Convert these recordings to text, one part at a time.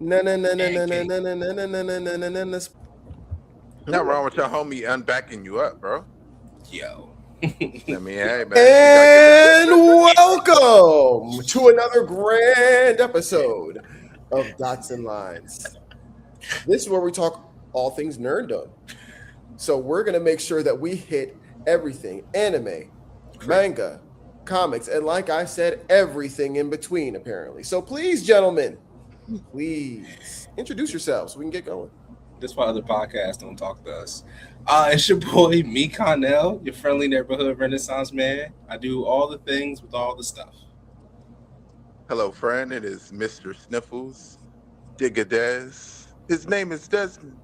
Na na na na na na Pancake. na na na na na na na na na. Not wrong with your homie unbacking you up, bro. Yo. I mean, hey man, And welcome to another grand episode of Dots and Lines. This is where we talk all things nerddom. So we're gonna make sure that we hit everything: anime, manga, comics, and like I said, everything in between. Apparently, so please, gentlemen, please introduce yourselves so we can get going. That's why other podcasts don't talk to us. It's your boy, me, Connell, your friendly neighborhood Renaissance man. I do all the things with all the stuff. hello friend. It is Mr. Sniffles, Digadez. His name is Desmond.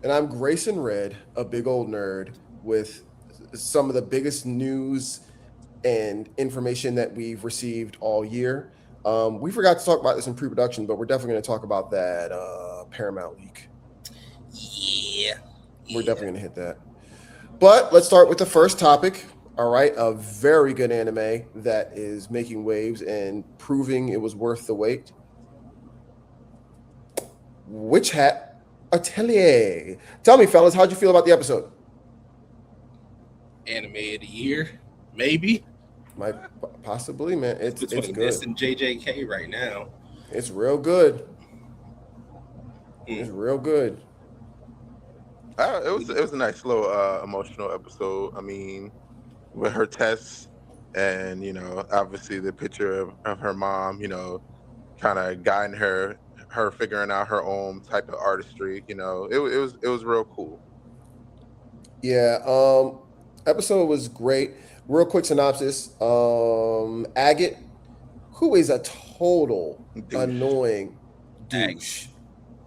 And I'm Grayson Red, a big old nerd with some of the biggest news and information that we've received all year. We forgot to talk about this in pre-production, but we're definitely going to talk about that Paramount leak. Yeah. We're definitely going to hit that. But let's start with the first topic. All right, a very good anime that is making waves and proving it was worth the wait. Witch Hat Artilier. Tell me, fellas, how'd you feel about the episode? Anime of the year, maybe. Might possibly, man. It's Between good. this and JJK right now. It's real good. It's real good. It was a nice, slow, emotional episode. I mean, with her tests and obviously the picture of her mom, kind of guiding her figuring out her own type of artistry. It was real cool. Yeah. Episode was great. Real quick synopsis. Agate, who is a total Douche. annoying douche.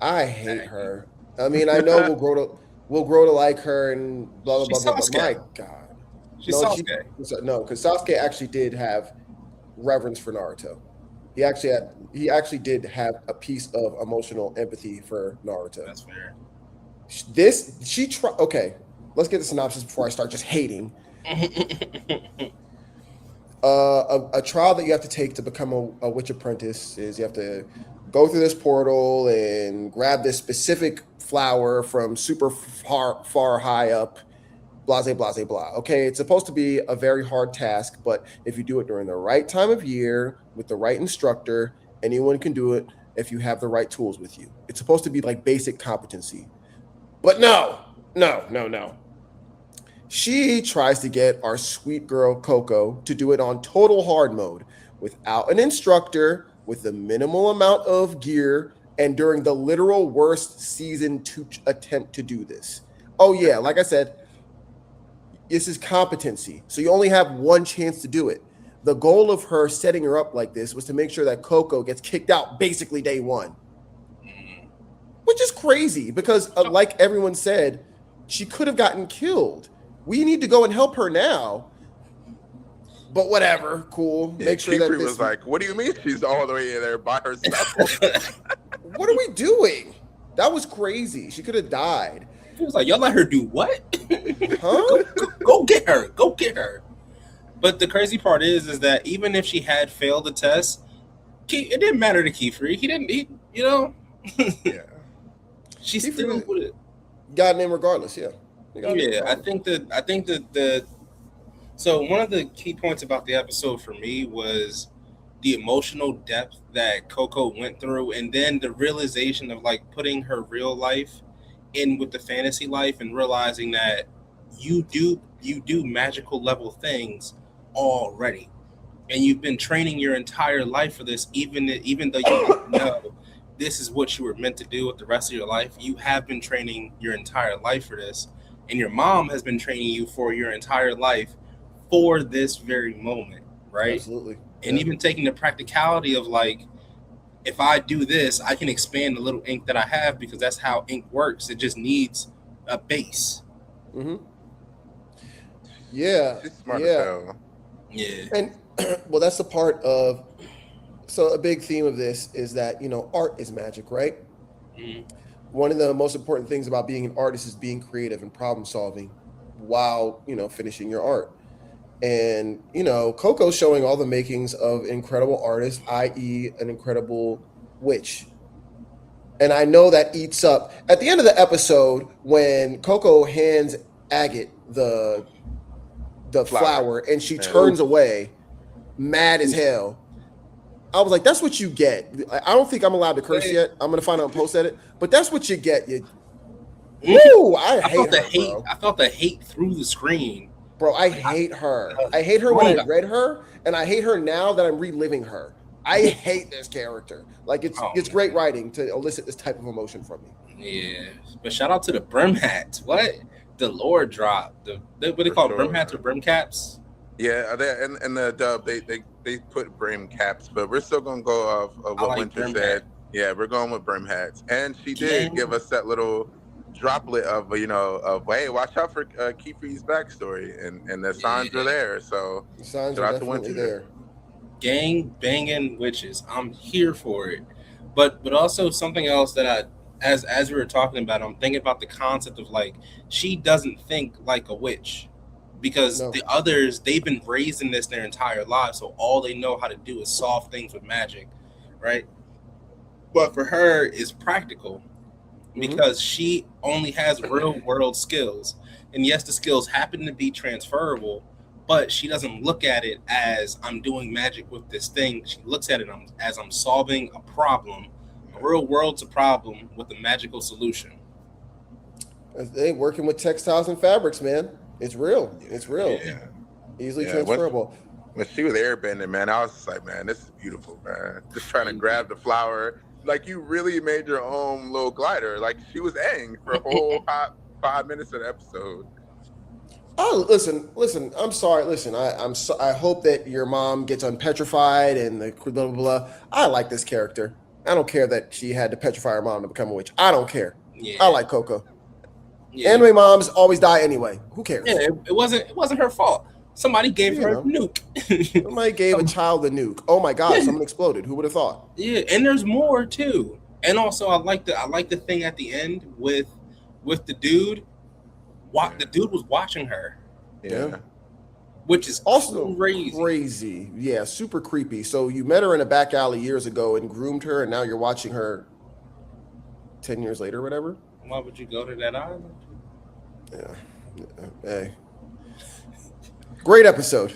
I hate Agate. her. I mean, I know we'll grow to like her and blah blah She's blah blah. But my Sasuke. God, She's no, Sasuke. no, because Sasuke actually did have reverence for Naruto. He actually did have a piece of emotional empathy for Naruto. That's fair. Okay, let's get the synopsis before I start just hating. A trial that you have to take to become a witch apprentice is you have to go through this portal and grab this specific flower from super far high up, blah, blah, blah, blah. Okay, it's supposed to be a very hard task, but if you do it during the right time of year with the right instructor, anyone can do it if you have the right tools with you. It's supposed to be like basic competency. But no. She tries to get our sweet girl Coco to do it on total hard mode without an instructor, with the minimal amount of gear, and during the literal worst season to attempt to do this. Oh yeah, like I said, this is competency. So you only have one chance to do it. The goal of her setting her up like this was to make sure that Coco gets kicked out basically day one. Which is crazy because like everyone said, she could have gotten killed. We need to go and help her now. But whatever, cool. Yeah, Make sure Kifri that this was like, "What do you mean she's all the way in there by herself?" What are we doing? That was crazy. She could have died. He was like, y'all let her do what? Huh? Go get her. Go get her. But the crazy part is that even if she had failed the test, it didn't matter to Kiefer. Yeah. She Kiefer still would have. got an name regardless, yeah. Yeah, I think that so one of the key points about the episode for me was the emotional depth that Coco went through, and then the realization of like putting her real life in with the fantasy life and realizing that you do magical level things already, and you've been training your entire life for this, even though you don't know this is what you were meant to do with the rest of your life. You have been training your entire life for this, and your mom has been training you for your entire life for this very moment, right? Absolutely. And even taking the practicality of like, if I do this, I can expand the little ink that I have because that's how ink works. It just needs a base. Mm-hmm. Yeah. She's smart as hell. Yeah. And well, that's the part of. So a big theme of this is that art is magic, right? Mm-hmm. One of the most important things about being an artist is being creative and problem solving while finishing your art. And Coco's showing all the makings of incredible artist, i.e., an incredible witch. And I know that eats up at the end of the episode when Coco hands Agate the flower and she turns away, mad as hell. I was like, that's what you get. I don't think I'm allowed to curse yet. I'm gonna find out and post edit, but that's what you get. Woo! I hate her, bro. I felt the hate through the screen. Bro, I hate her. I hate her when I read her, and I hate her now that I'm reliving her. I hate this character. Like it's great writing to elicit this type of emotion from me. Yeah, but shout out to the brim hats. What the lore drop? What they call brim hats or brim caps? Yeah, in the dub they put brim caps, but we're still gonna go off of what Winter said. Yeah, we're going with brim hats, and she did give us that little droplet of hey, watch out for Kiefer's backstory, and the signs are there. So the signs are definitely there. Gang banging witches, I'm here for it. But also something else that as we were talking about, I'm thinking about the concept of like she doesn't think like a witch, because the others, they've been raised in this their entire lives, so all they know how to do is solve things with magic, right? But for her, it's practical because she only has real world skills, and yes, the skills happen to be transferable, but she doesn't look at it as I'm doing magic with this thing. She looks at it as I'm solving a problem. A real world's a problem with a magical solution. They working with textiles and fabrics, man. It's real. It's real. Yeah. Easily transferable. When she was airbending, man, I was just like, man, this is beautiful, man. Just trying to grab the flower. Like, you really made your own little glider. Like, she was Aang for a whole 5 minutes of the episode. Oh, listen. I'm sorry. Listen, I hope that your mom gets unpetrified and the blah, blah, blah. I like this character. I don't care that she had to petrify her mom to become a witch. I don't care. Yeah. I like Coco. Yeah. Anime moms always die anyway. Who cares? Yeah, it wasn't her fault. Somebody gave her a nuke. Somebody gave a child a nuke. Oh my God! Someone exploded. Who would have thought? Yeah, and there's more too. And also, I like the thing at the end with the dude. The dude was watching her. Yeah. Which is also crazy. Yeah, super creepy. So you met her in a back alley years ago and groomed her, and now you're watching her 10 years later or whatever. Why would you go to that island? Yeah. Hey. Great episode.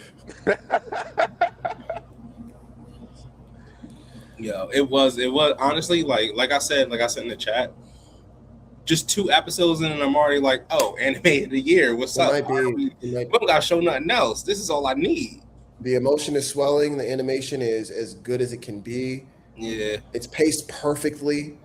Yo, it was honestly like I said in the chat, just 2 episodes in and I'm already like, oh, anime of the year. What's up? We don't gotta show nothing else. This is all I need. The emotion is swelling. The animation is as good as it can be. Yeah. It's paced perfectly.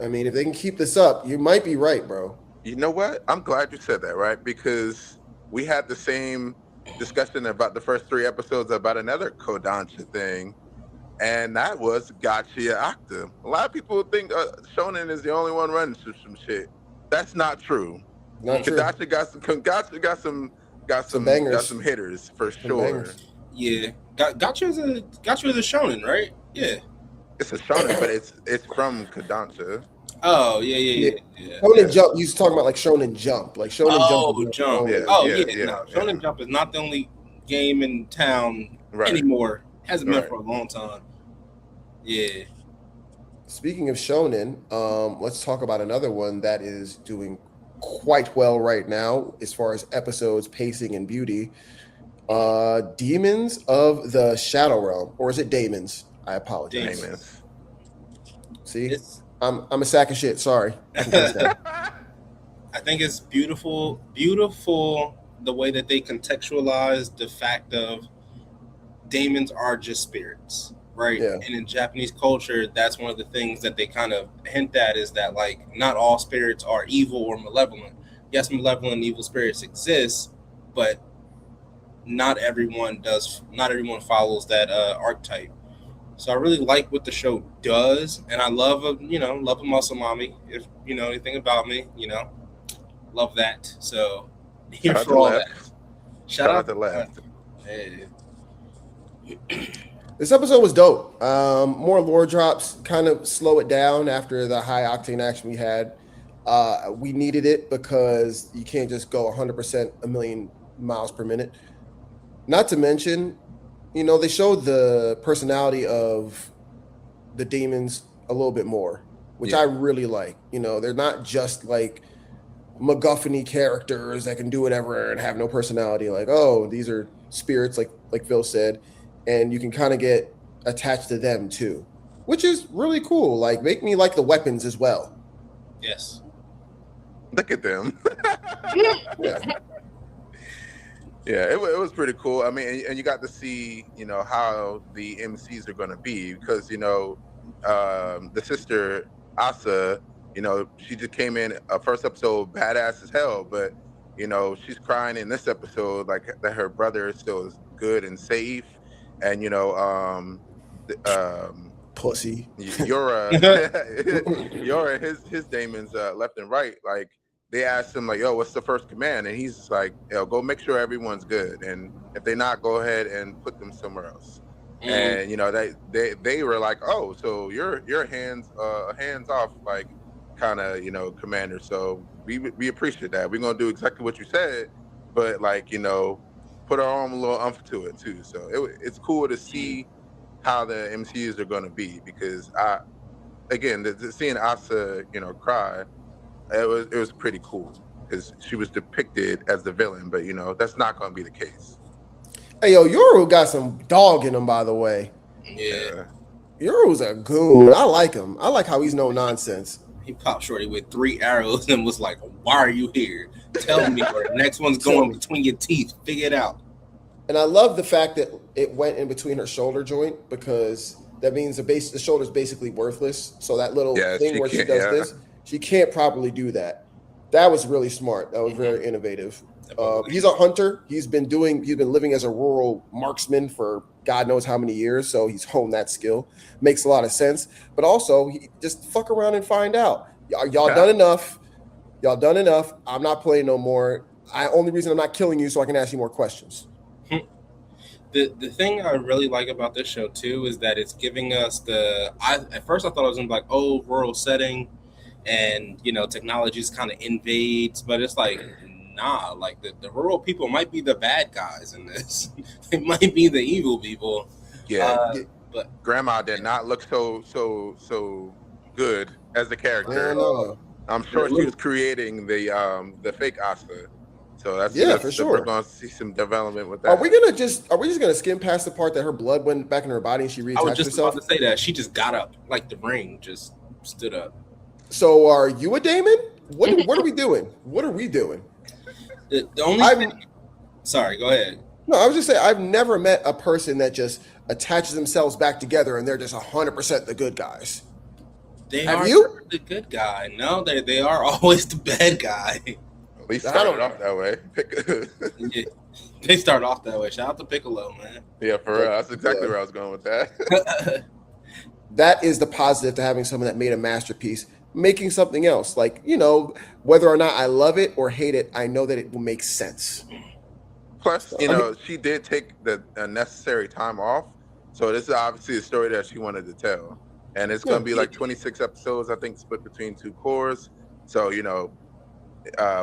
I mean, if they can keep this up, you might be right, bro. You know what? I'm glad you said that, right? Because we had the same discussion about the first 3 episodes about another Kodansha thing, and that was Gachia Octa. A lot of people think Shonen is the only one running some shit. That's not true. Not true. Gachia got some bangers. Got some hitters for sure. Bangers. Yeah, Gachia is a shonen, right? Yeah, it's a shonen, but it's from Kodansha. Oh yeah. Shonen Jump. You was talking about like Shonen Jump, like Shonen Jump. Shonen Jump is not the only game in town anymore. Hasn't been for a long time. Yeah. Speaking of Shonen, let's talk about another one that is doing quite well right now as far as episodes, pacing, and beauty. Demons of the Shadow Realm, or is it Daemons? I apologize. Daemons. See, I'm a sack of shit. Sorry. I think it's beautiful the way that they contextualize the fact of demons are just spirits, right? Yeah. And in Japanese culture, that's one of the things that they kind of hint at is that like not all spirits are evil or malevolent. Yes, malevolent and evil spirits exist, but not everyone follows that archetype. So I really like what the show does, and I love a muscle mommy. If you know anything about me, love that. So here for all that. Shout out to left. Hey. This episode was dope. More lore drops, kind of slow it down after the high octane action we had. We needed it because you can't just go 100% a million miles per minute. Not to mention, they showed the personality of the demons a little bit more. which I really like. You know, they're not just like MacGuffin-y characters that can do whatever and have no personality. Like, oh, these are spirits, like Phil said, and you can kind of get attached to them too, which is really cool. Like, make me like the weapons as well. Yes. Look at them. Yeah. Yeah, it was pretty cool. I mean, and you got to see, you know, how the MCs are going to be because, you know, the sister Asa, you know, she just came in first episode badass as hell, but you know, she's crying in this episode like that her brother is still good and safe, and you know, Pussy. Yora, Yora, his Daemons left and right, like they asked him like, "Yo, what's the first command?" And he's just like, "Yo, go make sure everyone's good, and if they're not, go ahead and put them somewhere else." And you know, they were like, "Oh, so you're hands off, like kind of, you know, commander." So we appreciate that. We're gonna do exactly what you said, but like, you know, put our own little umph to it too. So it's cool to see how the MCUs are gonna be because seeing Asa, you know, cry. It was pretty cool because she was depicted as the villain, but you know that's not going to be the case. Hey, yo, Yoru got some dog in him, by the way. Yeah. Yoru's a goon. I like him. I like how he's no nonsense. He popped Shorty with 3 arrows and was like, "Why are you here? Tell me where the next one's going between your teeth. Figure it out." And I love the fact that it went in between her shoulder joint because that means the shoulder's basically worthless. So that little thing where she does this. She can't properly do that. That was really smart. That was very innovative. He's a hunter. He's been living as a rural marksman for God knows how many years. So he's honed that skill. Makes a lot of sense. But also, he just fuck around and find out. Y'all done enough. Y'all done enough. I'm not playing no more. Only reason I'm not killing you so I can ask you more questions. The thing I really like about this show too is that it's giving us at first I thought it was gonna be like, oh, rural setting. And you know, technologies kind of invades, but it's like, nah, like the rural people might be the bad guys in this. They might be the evil people. Yeah, but Grandma did not look so good as a character. I'm sure she was creating the fake Asa. So that's for sure. We're gonna see some development with that. Are we just gonna skim past the part that her blood went back in her body and she reattached herself? I was just about to say that she just got up, like the ring just stood up. So are you a Daemon? What are we doing? What are we doing? The only thing... Sorry, go ahead. No, I was just saying I've never met a person that just attaches themselves back together and they're just 100% the good guys. Have you? The good guy. No, they are always the bad guy. At least started off that way. Yeah, they start off that way. Shout out to Piccolo, man. Yeah, for real. That's exactly where I was going with that. That is the positive to having someone that made a masterpiece. Making something else, like, you know, whether or not I love it or hate it, I know that it will make sense. Plus, you know, she did take the necessary time off, so this is obviously a story that she wanted to tell, and it's going to be like 26 episodes, I think, split between 2 cores. So you know,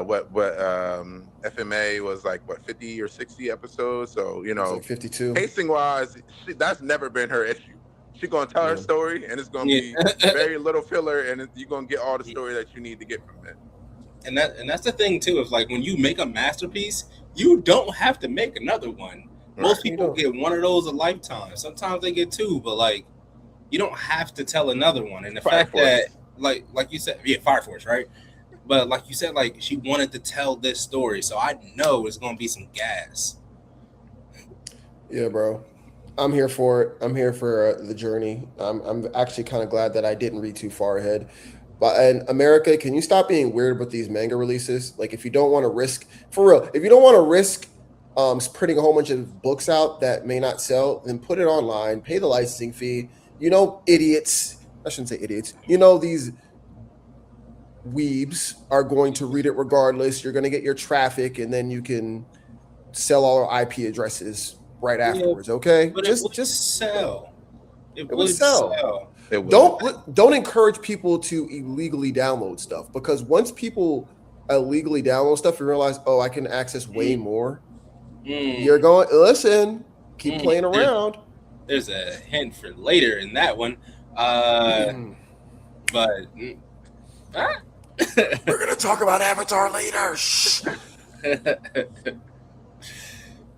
what FMA was like 50 or 60 episodes. So you know, like 52. Pacing wise, that's never been her issue. She's gonna tell her story, and it's gonna be very little filler, and you're gonna get all the story that you need to get from it. And that's the thing too. Is like when you make a masterpiece, you don't have to make another one. Most people get one of those a lifetime. Sometimes they get 2, but like you don't have to tell another one. And the fact that like you said, Fire Force, right? But like you said, like she wanted to tell this story, so I know it's gonna be some gas. Yeah, bro. I'm here for it. I'm here for the journey. I'm actually kind of glad that I didn't read too far ahead. But in America, can you stop being weird with these manga releases? Like, if you don't want to risk, for real, if you don't want to risk printing a whole bunch of books out that may not sell, then put it online, pay the licensing fee. You know, idiots. I shouldn't say idiots. You know, these weebs are going to read it regardless. You're going to get your traffic, and then you can sell all our IP addresses right afterwards, okay? But just sell. It would sell. Don't encourage people to illegally download stuff, because once people illegally download stuff, you realize, oh, I can access way more. You're going, listen, keep playing around. There's a hint for later in that one. But We're gonna talk about Avatar later. Shh.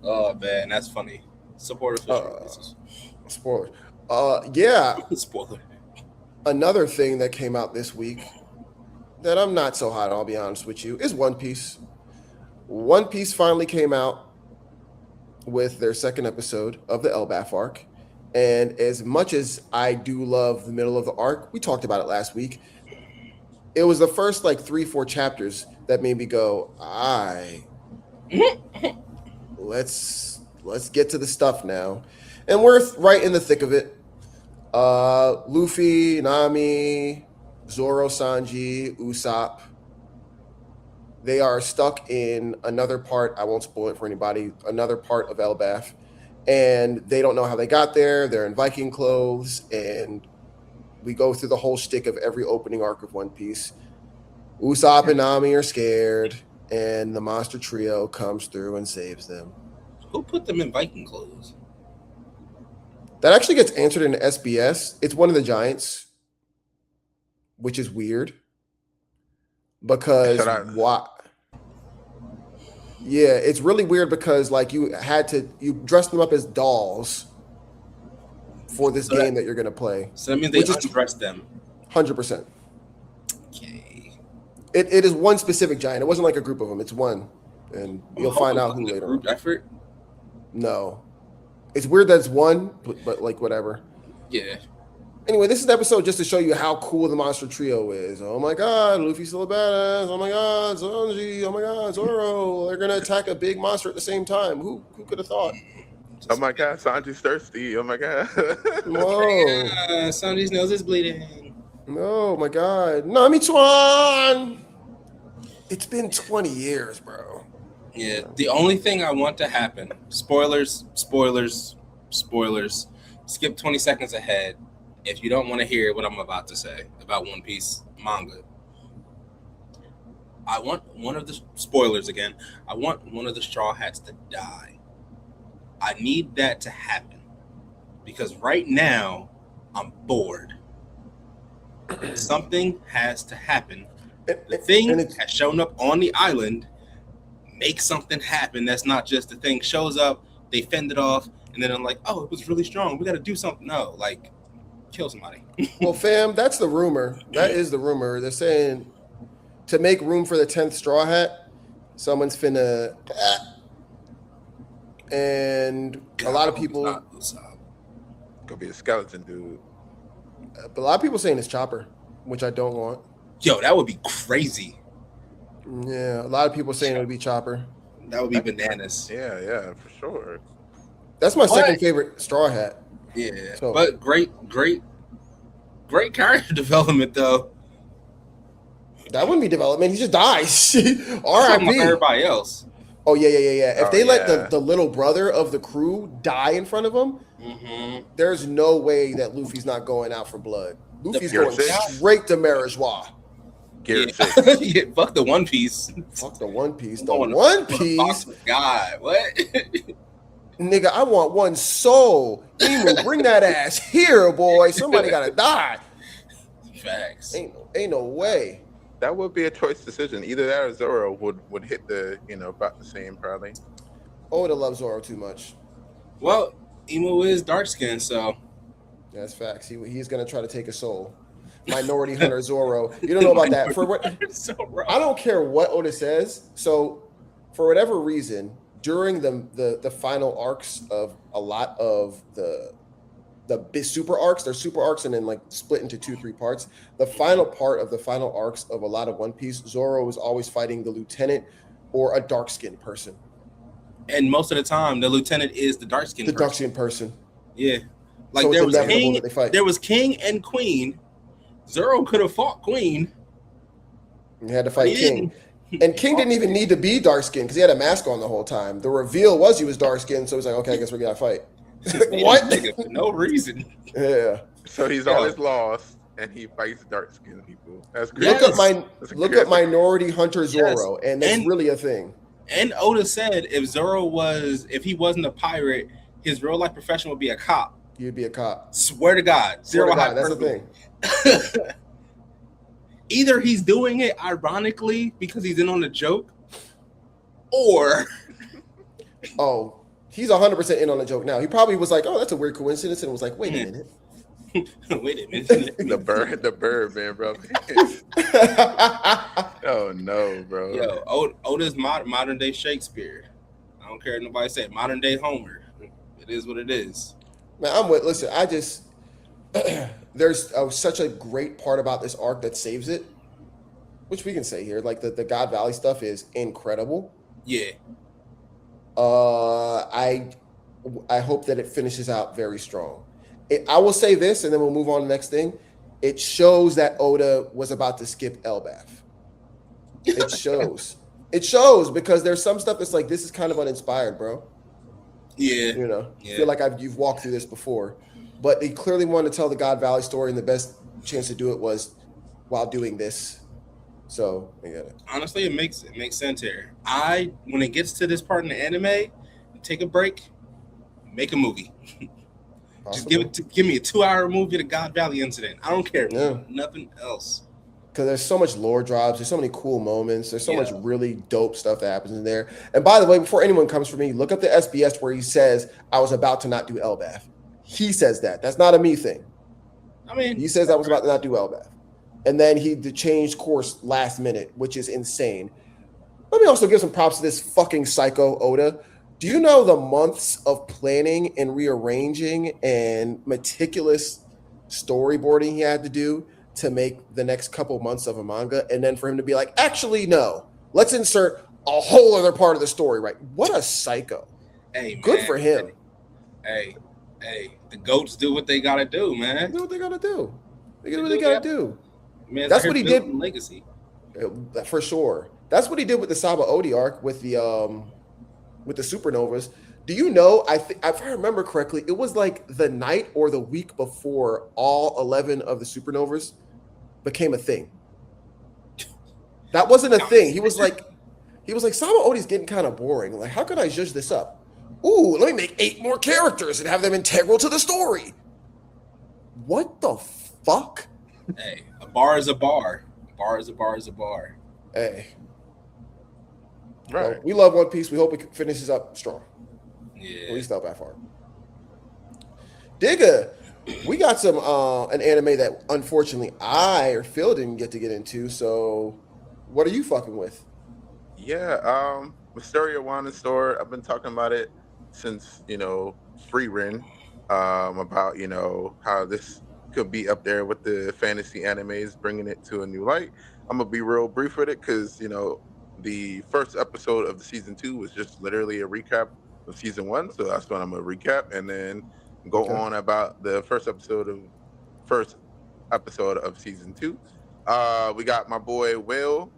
Oh man, that's funny. Support official releases. Spoiler. Yeah. Spoiler. Another thing that came out this week that I'm not so hot on, I'll be honest with you, is One Piece. One Piece finally came out with their second episode of the Elbaf arc. And as much as I do love the middle of the arc, we talked about it last week. It was the first like 3-4 chapters that made me go, let's get to the stuff now. And we're right in the thick of it. Luffy, Nami, Zoro, Sanji, Usopp. They are stuck in another part. I won't spoil it for anybody. Another part of Elbaf. And they don't know how they got there. They're in Viking clothes. And we go through the whole shtick of every opening arc of One Piece. Usopp and Nami are scared. And the monster trio comes through and saves them. Who put them in Viking clothes? That actually gets answered in SBS. It's one of the giants, which is weird. Because why? Yeah, it's really weird because like you dressed them up as dolls for this game that you're gonna play. So that means they undress them. 100%. Okay. It is one specific giant. It wasn't like a group of them. It's one, and you'll find out who later. Group effort? No, it's weird that it's one, but like whatever. Yeah. Anyway, this is the episode just to show you how cool the monster trio is. Oh my god, Luffy's still a badass. Oh my god, Sanji. Oh my god, Zoro. They're gonna attack a big monster at the same time. Who could have thought? Oh my god, Sanji's thirsty. Oh my god. Whoa. Sanji's nose is bleeding. Oh my god. Nami-chan! It's been 20 years, bro. Yeah, the only thing I want to happen, spoilers, skip 20 seconds ahead if you don't want to hear what I'm about to say about One Piece manga. I want one of the spoilers again. I want one of the Straw Hats to die. I need that to happen because right now I'm bored. Something has to happen. The thing has shown up on the island. Make something happen. That's not just the thing shows up, they fend it off, and then I'm like, oh, it was really strong. We got to do something. No, like, kill somebody. Well, fam, that's the rumor. That is the rumor. They're saying to make room for the 10th Straw Hat, someone's finna. And a lot of people. Gonna be a skeleton dude. But a lot of people saying it's Chopper, which I don't want. Yo, that would be crazy. Yeah, a lot of people saying it would be Chopper. That would be bananas. Yeah, for sure. That's my second favorite Straw Hat. Yeah, so, but great character development though. That wouldn't be development. He just dies. R.I.P. Everybody else. Oh yeah. If they let the little brother of the crew die in front of him, there's no way that Luffy's not going out for blood. Luffy's going straight to Marijois. Yeah, fuck the One Piece. Fuck the One Piece. The One Piece. God, what? Nigga, I want one soul. Emu, bring that ass here, boy. Somebody gotta die. Facts. Ain't no way. That would be a choice decision. Either that or Zoro would hit the about the same probably. Oh, I love Zoro too much. Well, Emu is dark skinned, so that's facts. He's gonna try to take a soul. Minority Hunter Zoro. You don't know about that. For what? I don't care what Oda says. So, for whatever reason, during the final arcs of a lot of the big super arcs, they're super arcs and then like split into 2-3 parts. The final part of the final arcs of a lot of One Piece, Zoro is always fighting the lieutenant or a dark skinned person. And most of the time, the lieutenant is the dark skinned person. The dark skinned person. Yeah, like so there was king and queen. Zoro could have fought Queen. He had to fight King. And King didn't even need to be dark-skinned because he had a mask on the whole time. The reveal was he was dark-skinned, so he's like, okay, I guess we got to fight. What? For no reason. Yeah. So he's always lost, and he fights dark-skinned people. That's great. Look up Minority Hunter Zoro, and that's really a thing. And Oda said if he wasn't a pirate, his real-life profession would be a cop. You'd be a cop. Swear to God. That's the thing. either he's doing it ironically because he's in on the joke, or Oh, he's 100% in on the joke now. He probably was like, "Oh, that's a weird coincidence," and was like, "Wait a minute." wait a minute. The bird, man, bro. Oh no, bro. Yo, Oda's modern day Shakespeare. I don't care if nobody say modern day Homer. It is what it is. Man, I'm with. Listen, I just there's such a great part about this arc that saves it, which we can say here. Like the God Valley stuff is incredible. Yeah. I hope that it finishes out very strong. I will say this, and then we'll move on to the next thing. It shows that Oda was about to skip Elbaf. It shows. It shows because there's some stuff that's like, this is kind of uninspired, bro. Yeah. You know, Yeah. I feel like you've walked through this before, but they clearly wanted to tell the God Valley story, and the best chance to do it was while doing this. So I get it. Honestly, it makes sense here. When it gets to this part in the anime, take a break, make a movie. Just give me a 2-hour movie, the God Valley incident. I don't care. Yeah. Nothing else. Because there's so much lore drops, there's so many cool moments, there's so much really dope stuff that happens in there. And by the way, before anyone comes for me, look up the SBS where he says, "I was about to not do Elbaf." He says that. That's not a me thing. I mean, He says I was about to not do Elbaf. And then he changed course last minute, which is insane. Let me also give some props to this fucking psycho Oda. Do you know the months of planning and rearranging and meticulous storyboarding he had to do to make the next couple months of a manga? And then for him to be like, actually, no, let's insert a whole other part of the story, right? What a psycho. Hey, man, good for him. Hey, the goats do what they gotta do, man. They do what they gotta do. They do what they gotta do. Man, that's what he did. Legacy. For sure. That's what he did with the Saba Odi arc with the supernovas. Do you know, if I remember correctly, it was like the night or the week before all 11 of the supernovas became a thing. That wasn't a thing. He was like, Saba Odi's getting kind of boring. Like, how could I zhuzh this up? Ooh, let me make 8 more characters and have them integral to the story. What the fuck? Hey, a bar is a bar. A bar is a bar is a bar. Hey. Right. Well, we love One Piece. We hope it finishes up strong. Yeah. At least not that far. Digga, we got some an anime that unfortunately I or Phil didn't get to get into. So, what are you fucking with? Yeah, Wistoria Wanda Store. I've been talking about it since Free Ren, about how this could be up there with the fantasy animes, bringing it to a new light. I'm gonna be real brief with it because the first episode of the season 2 was just literally a recap of season 1, so that's what I'm gonna recap and then go on about the first episode of season 2. We got my boy Will.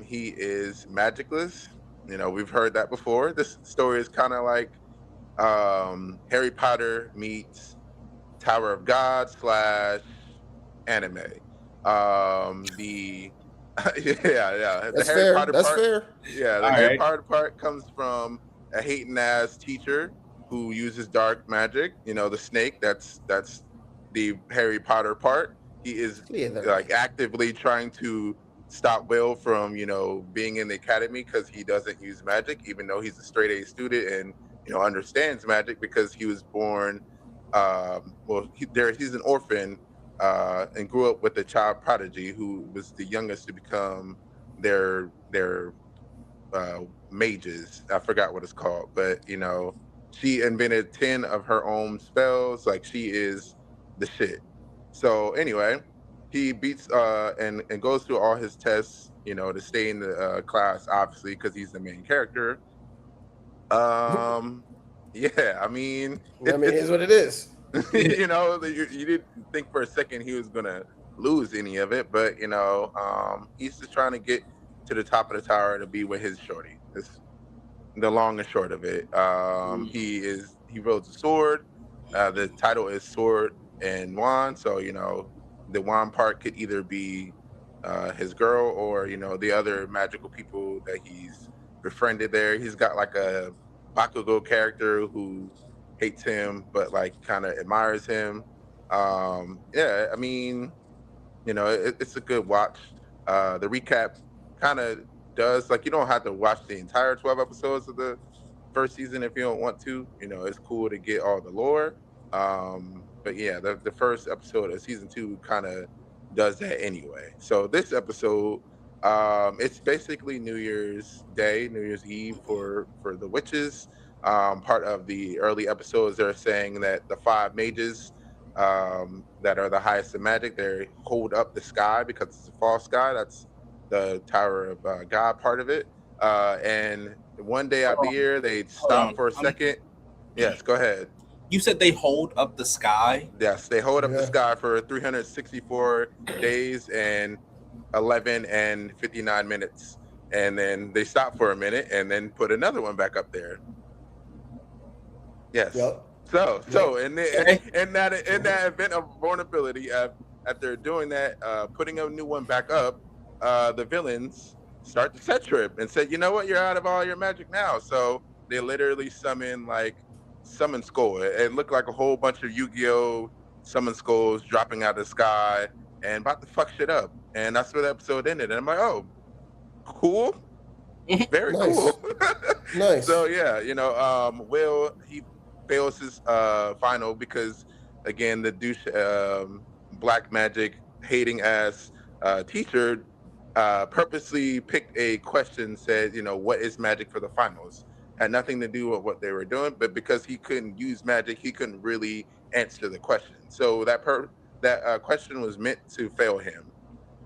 He is magicless. We've heard that before. This story is kind of like Harry Potter meets Tower of God / anime. The That's Harry fair. Potter That's part, fair. Yeah, the Harry Potter part comes from a hating ass teacher who uses dark magic. The snake. That's the Harry Potter part. He is actively trying to stop Will from being in the academy because he doesn't use magic, even though he's a straight A student and understands magic because he was born. He's an orphan and grew up with a child prodigy who was the youngest to become their mages. I forgot what it's called, but she invented 10 of her own spells. Like, she is the shit. So anyway, he beats and goes through all his tests, to stay in the class, obviously, because he's the main character. Yeah, I mean, it is what it is. You didn't think for a second he was gonna lose any of it, but he's just trying to get to the top of the tower to be with his shorty. It's the long and short of it. He wields a sword. The title is Sword and Wand, so the wand part could either be his girl or the other magical people that he's befriended there. He's got like a Bakugo character who hates him but like kind of admires him. Yeah, I mean, it's a good watch. The recap kind of does, like, you don't have to watch the entire 12 episodes of the first season if you don't want to. It's cool to get all the lore. But yeah, the first episode of season 2 kind of does that anyway. So this episode, it's basically New Year's Day, New Year's Eve for the witches. Part of the early episodes, they're saying that the 5 mages that are the highest in magic, they hold up the sky because it's a false sky. That's the Tower of God part of it. And one day out of the year, they stop for a second. Yes, go ahead. You said they hold up the sky? Yes, they hold up the sky for 364 days and 11 and 59 minutes. And then they stop for a minute and then put another one back up there. Yes. Yep. So in that event of vulnerability, after doing that, putting a new one back up, the villains start to set trip and say, you know what, you're out of all your magic now. So they literally summon skull. It looked like a whole bunch of Yu-Gi-Oh! Summon skulls dropping out of the sky and about to fuck shit up. And that's where the episode ended. And I'm like, oh, cool. Very cool. Nice. So yeah, Will, he fails his final because, again, the douche black magic hating ass teacher purposely picked a question, said, what is magic for the finals? Had nothing to do with what they were doing, but because he couldn't use magic, he couldn't really answer the question. So that question was meant to fail him,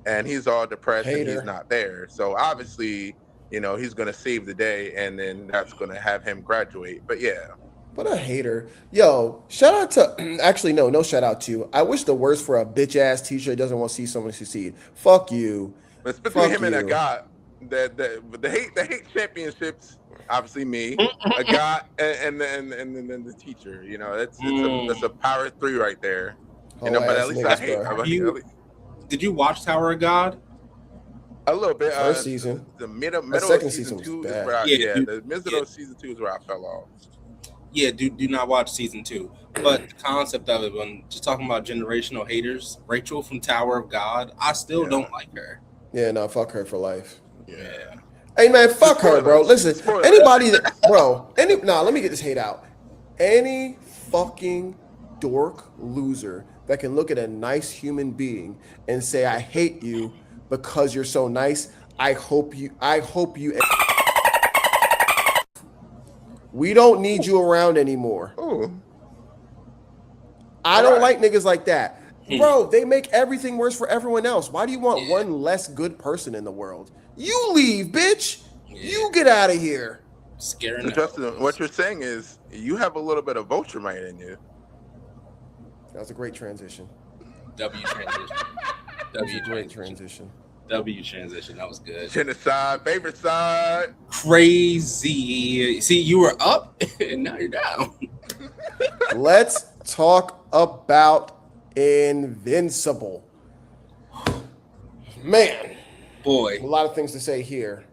and he's all depressed and he's not there. So obviously, he's gonna save the day, and then that's gonna have him graduate. But yeah. What a hater. Yo, shout out to, actually, no shout out to you. I wish the worst for a bitch ass teacher that doesn't want to see someone succeed. Fuck you. But between him and a guy, the hate championships, obviously me, a guy, and then the teacher. That's a power 3 right there. But at least I hate. Did you watch Tower of God? A little bit. First season. The middle of season 2 is where the middle of season 2 is where I fell off. Yeah, do not watch season 2. But the concept of it, when just talking about generational haters, Rachel from Tower of God, I still don't like her. Yeah, no, fuck her for life. Yeah. Hey man, fuck her, bro. Listen, anybody that, let me get this hate out. Any fucking dork loser that can look at a nice human being and say, I hate you because you're so nice, I hope you we don't need you around anymore. Ooh. I don't like niggas like that. Bro, they make everything worse for everyone else. Why do you want one less good person in the world? You leave, bitch. You get out of here. Scaring. Justin, what you're saying is you have a little bit of vulture mind in you. That was a great transition. W transition. That was good. Genocide, favorite side. Crazy. See, you were up and now you're down. Let's talk about Invincible. Man. Boy. A lot of things to say here.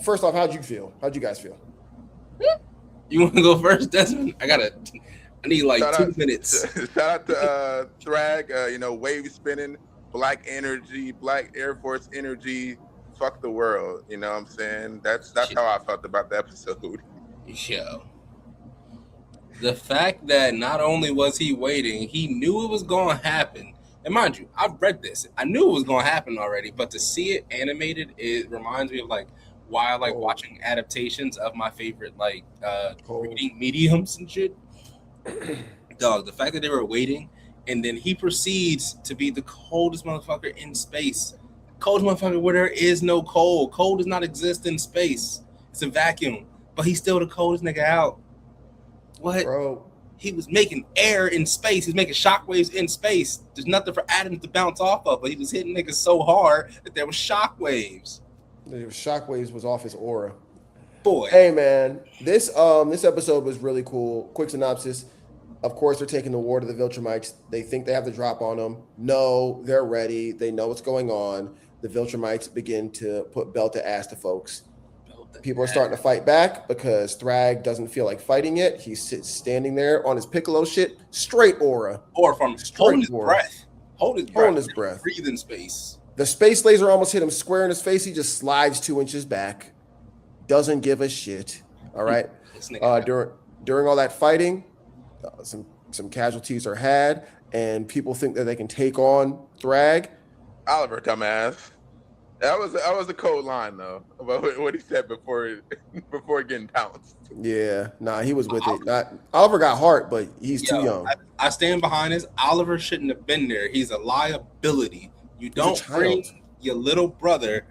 First off, how'd you feel? How'd you guys feel? You want to go first, Desmond? I need like 2 minutes. Shout out to Thragg, wave spinning, black energy, black Air Force energy, fuck the world. You know what I'm saying? That's how I felt about the episode. Yo. The fact that not only was he waiting, he knew it was going to happen. And mind you, I've read this. I knew it was going to happen already, but to see it animated, it reminds me of why I like watching adaptations of my favorite reading mediums and shit. Dog, the fact that they were waiting and then he proceeds to be the coldest motherfucker in space. Coldest motherfucker where there is no cold. Cold does not exist in space. It's a vacuum. But he's still the coldest nigga out. What? Bro. He was making air in space. He's making shockwaves in space. There's nothing for atoms to bounce off of, but he was hitting niggas so hard that there was shockwaves. The shockwaves was off his aura. Boy. Hey man, this episode was really cool. Quick synopsis. Of course, they're taking the war to the Viltrumites. They think they have the drop on them. No, they're ready. They know what's going on. The Viltrumites begin to put belt to ass to folks. People are starting to fight back because Thragg doesn't feel like fighting it. He sits standing there on his Piccolo shit, straight aura. Or from holding his breath. Holding his breath. breathing space. The space laser almost hit him square in his face. He just slides 2 inches back. Doesn't give a shit. All right. During all that fighting, some casualties are had, and people think that they can take on Thragg. Oliver, dumbass. That was a cold line though about what he said before getting pounced. Yeah, nah, he was with it. Oliver got heart, but he's too young. I stand behind this. Oliver shouldn't have been there. He's a liability. You don't bring your little brother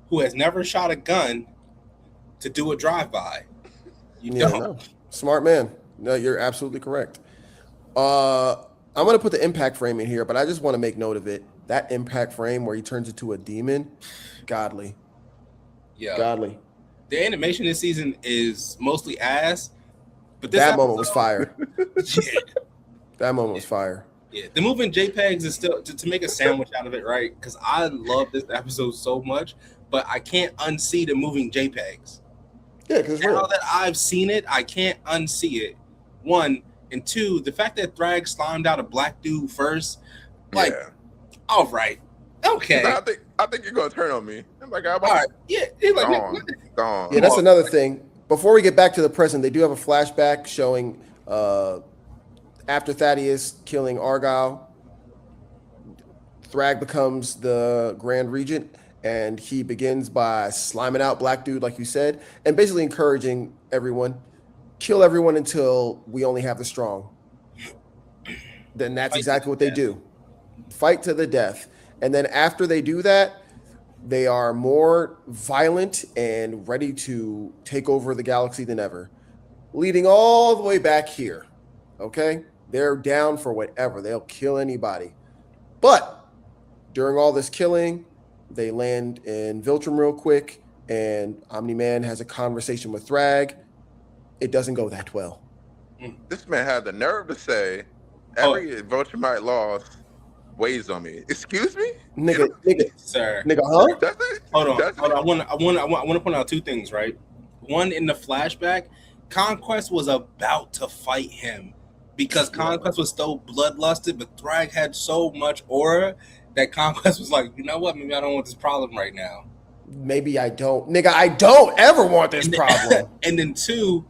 who has never shot a gun to do a drive-by. You don't. No. Smart man. No, you're absolutely correct. I'm going to put the impact frame in here, but I just want to make note of it. That impact frame where he turns into a demon, godly. Yeah. Godly. The animation this season is mostly ass, but that moment was fire. Yeah. That moment was fire. Yeah, the moving JPEGs is still to make a sandwich out of it, right? Because I love this episode so much, but I can't unsee the moving JPEGs. Yeah, because now that I've seen it, I can't unsee it. 1 and 2, the fact that Thragg slimed out a black dude first, like, all right, okay. I think you're gonna turn on me. I'm like, all right, yeah, he's like, gone. Yeah, that's another thing. Before we get back to the present, they do have a flashback showing. After Thaddeus killing Argyle, Thragg becomes the Grand Regent, and he begins by sliming out Black Dude, like you said, and basically encouraging everyone, kill everyone until we only have the strong. Then that's exactly what they do. Fight to the death. And then after they do that, they are more violent and ready to take over the galaxy than ever, leading all the way back here. Okay? They're down for whatever. They'll kill anybody. But during all this killing, they land in Viltrum real quick, and Omni-Man has a conversation with Thragg. It doesn't go that well. This man had the nerve to say, every Viltrumite loss weighs on me. Excuse me? Nigga, sir. Nigga, huh? That's it? Hold on. I want to point out 2 things, right? One, in the flashback, Conquest was about to fight him because Conquest was so bloodlusted, but Thragg had so much aura that Conquest was like, you know what? Maybe I don't want this problem right now. Maybe I don't. Nigga, I don't ever want this problem. And then 2,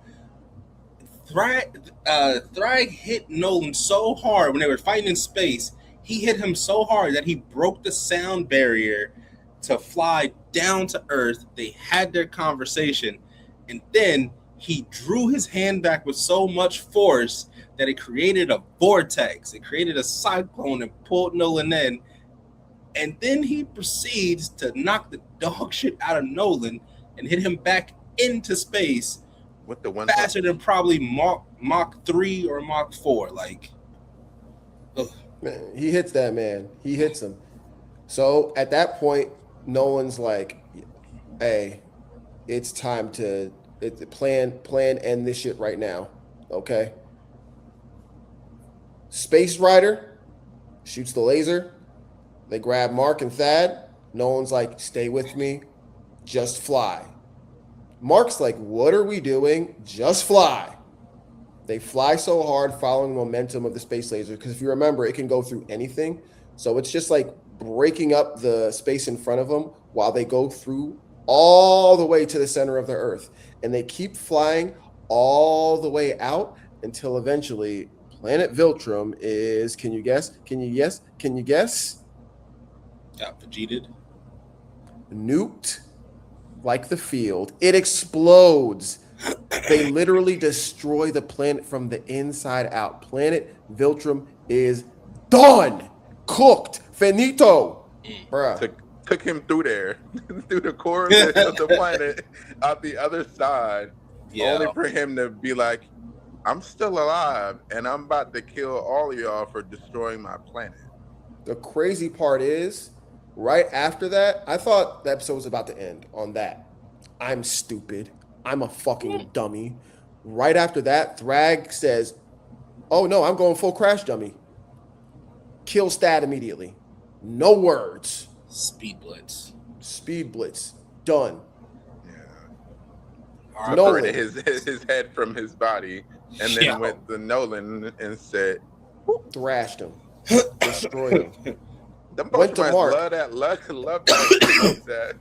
Thragg hit Nolan so hard when they were fighting in space. He hit him so hard that he broke the sound barrier to fly down to Earth. They had their conversation, and then he drew his hand back with so much force that it created a vortex. It created a cyclone and pulled Nolan in. And then he proceeds to knock the dog shit out of Nolan and hit him back into space with the one faster than probably Mach 3 or Mach 4. Like, ugh. Man, he hits that man. He hits him. So at that point, Nolan's like, hey, it's time to plan end this shit right now. Okay. Space Rider shoots the laser. They grab Mark and Thad. Nolan's like, stay with me. Just fly. Mark's like, what are we doing? Just fly. They fly so hard following the momentum of the space laser, because if you remember, it can go through anything. So it's just like breaking up the space in front of them while they go through all the way to the center of the Earth. And they keep flying all the way out until eventually planet Viltrum is, can you guess? Got Vegetated. Nuked like the field. It explodes. They literally destroy the planet from the inside out. Planet Viltrum is done. Cooked. Finito. Bruh. Took him through there, through the core of the planet, out the other side, only for him to be like, I'm still alive, and I'm about to kill all of y'all for destroying my planet. The crazy part is, right after that, I thought the episode was about to end on that. I'm stupid. I'm a fucking dummy. Right after that, Thragg says, oh no, I'm going full crash dummy. Kill Stat immediately. No words. Speed Blitz. Yeah. Done. Separated his head from his body, and then went to Nolan and said, thrashed him. destroyed him. Them Went to Viltrumites Mark. love that.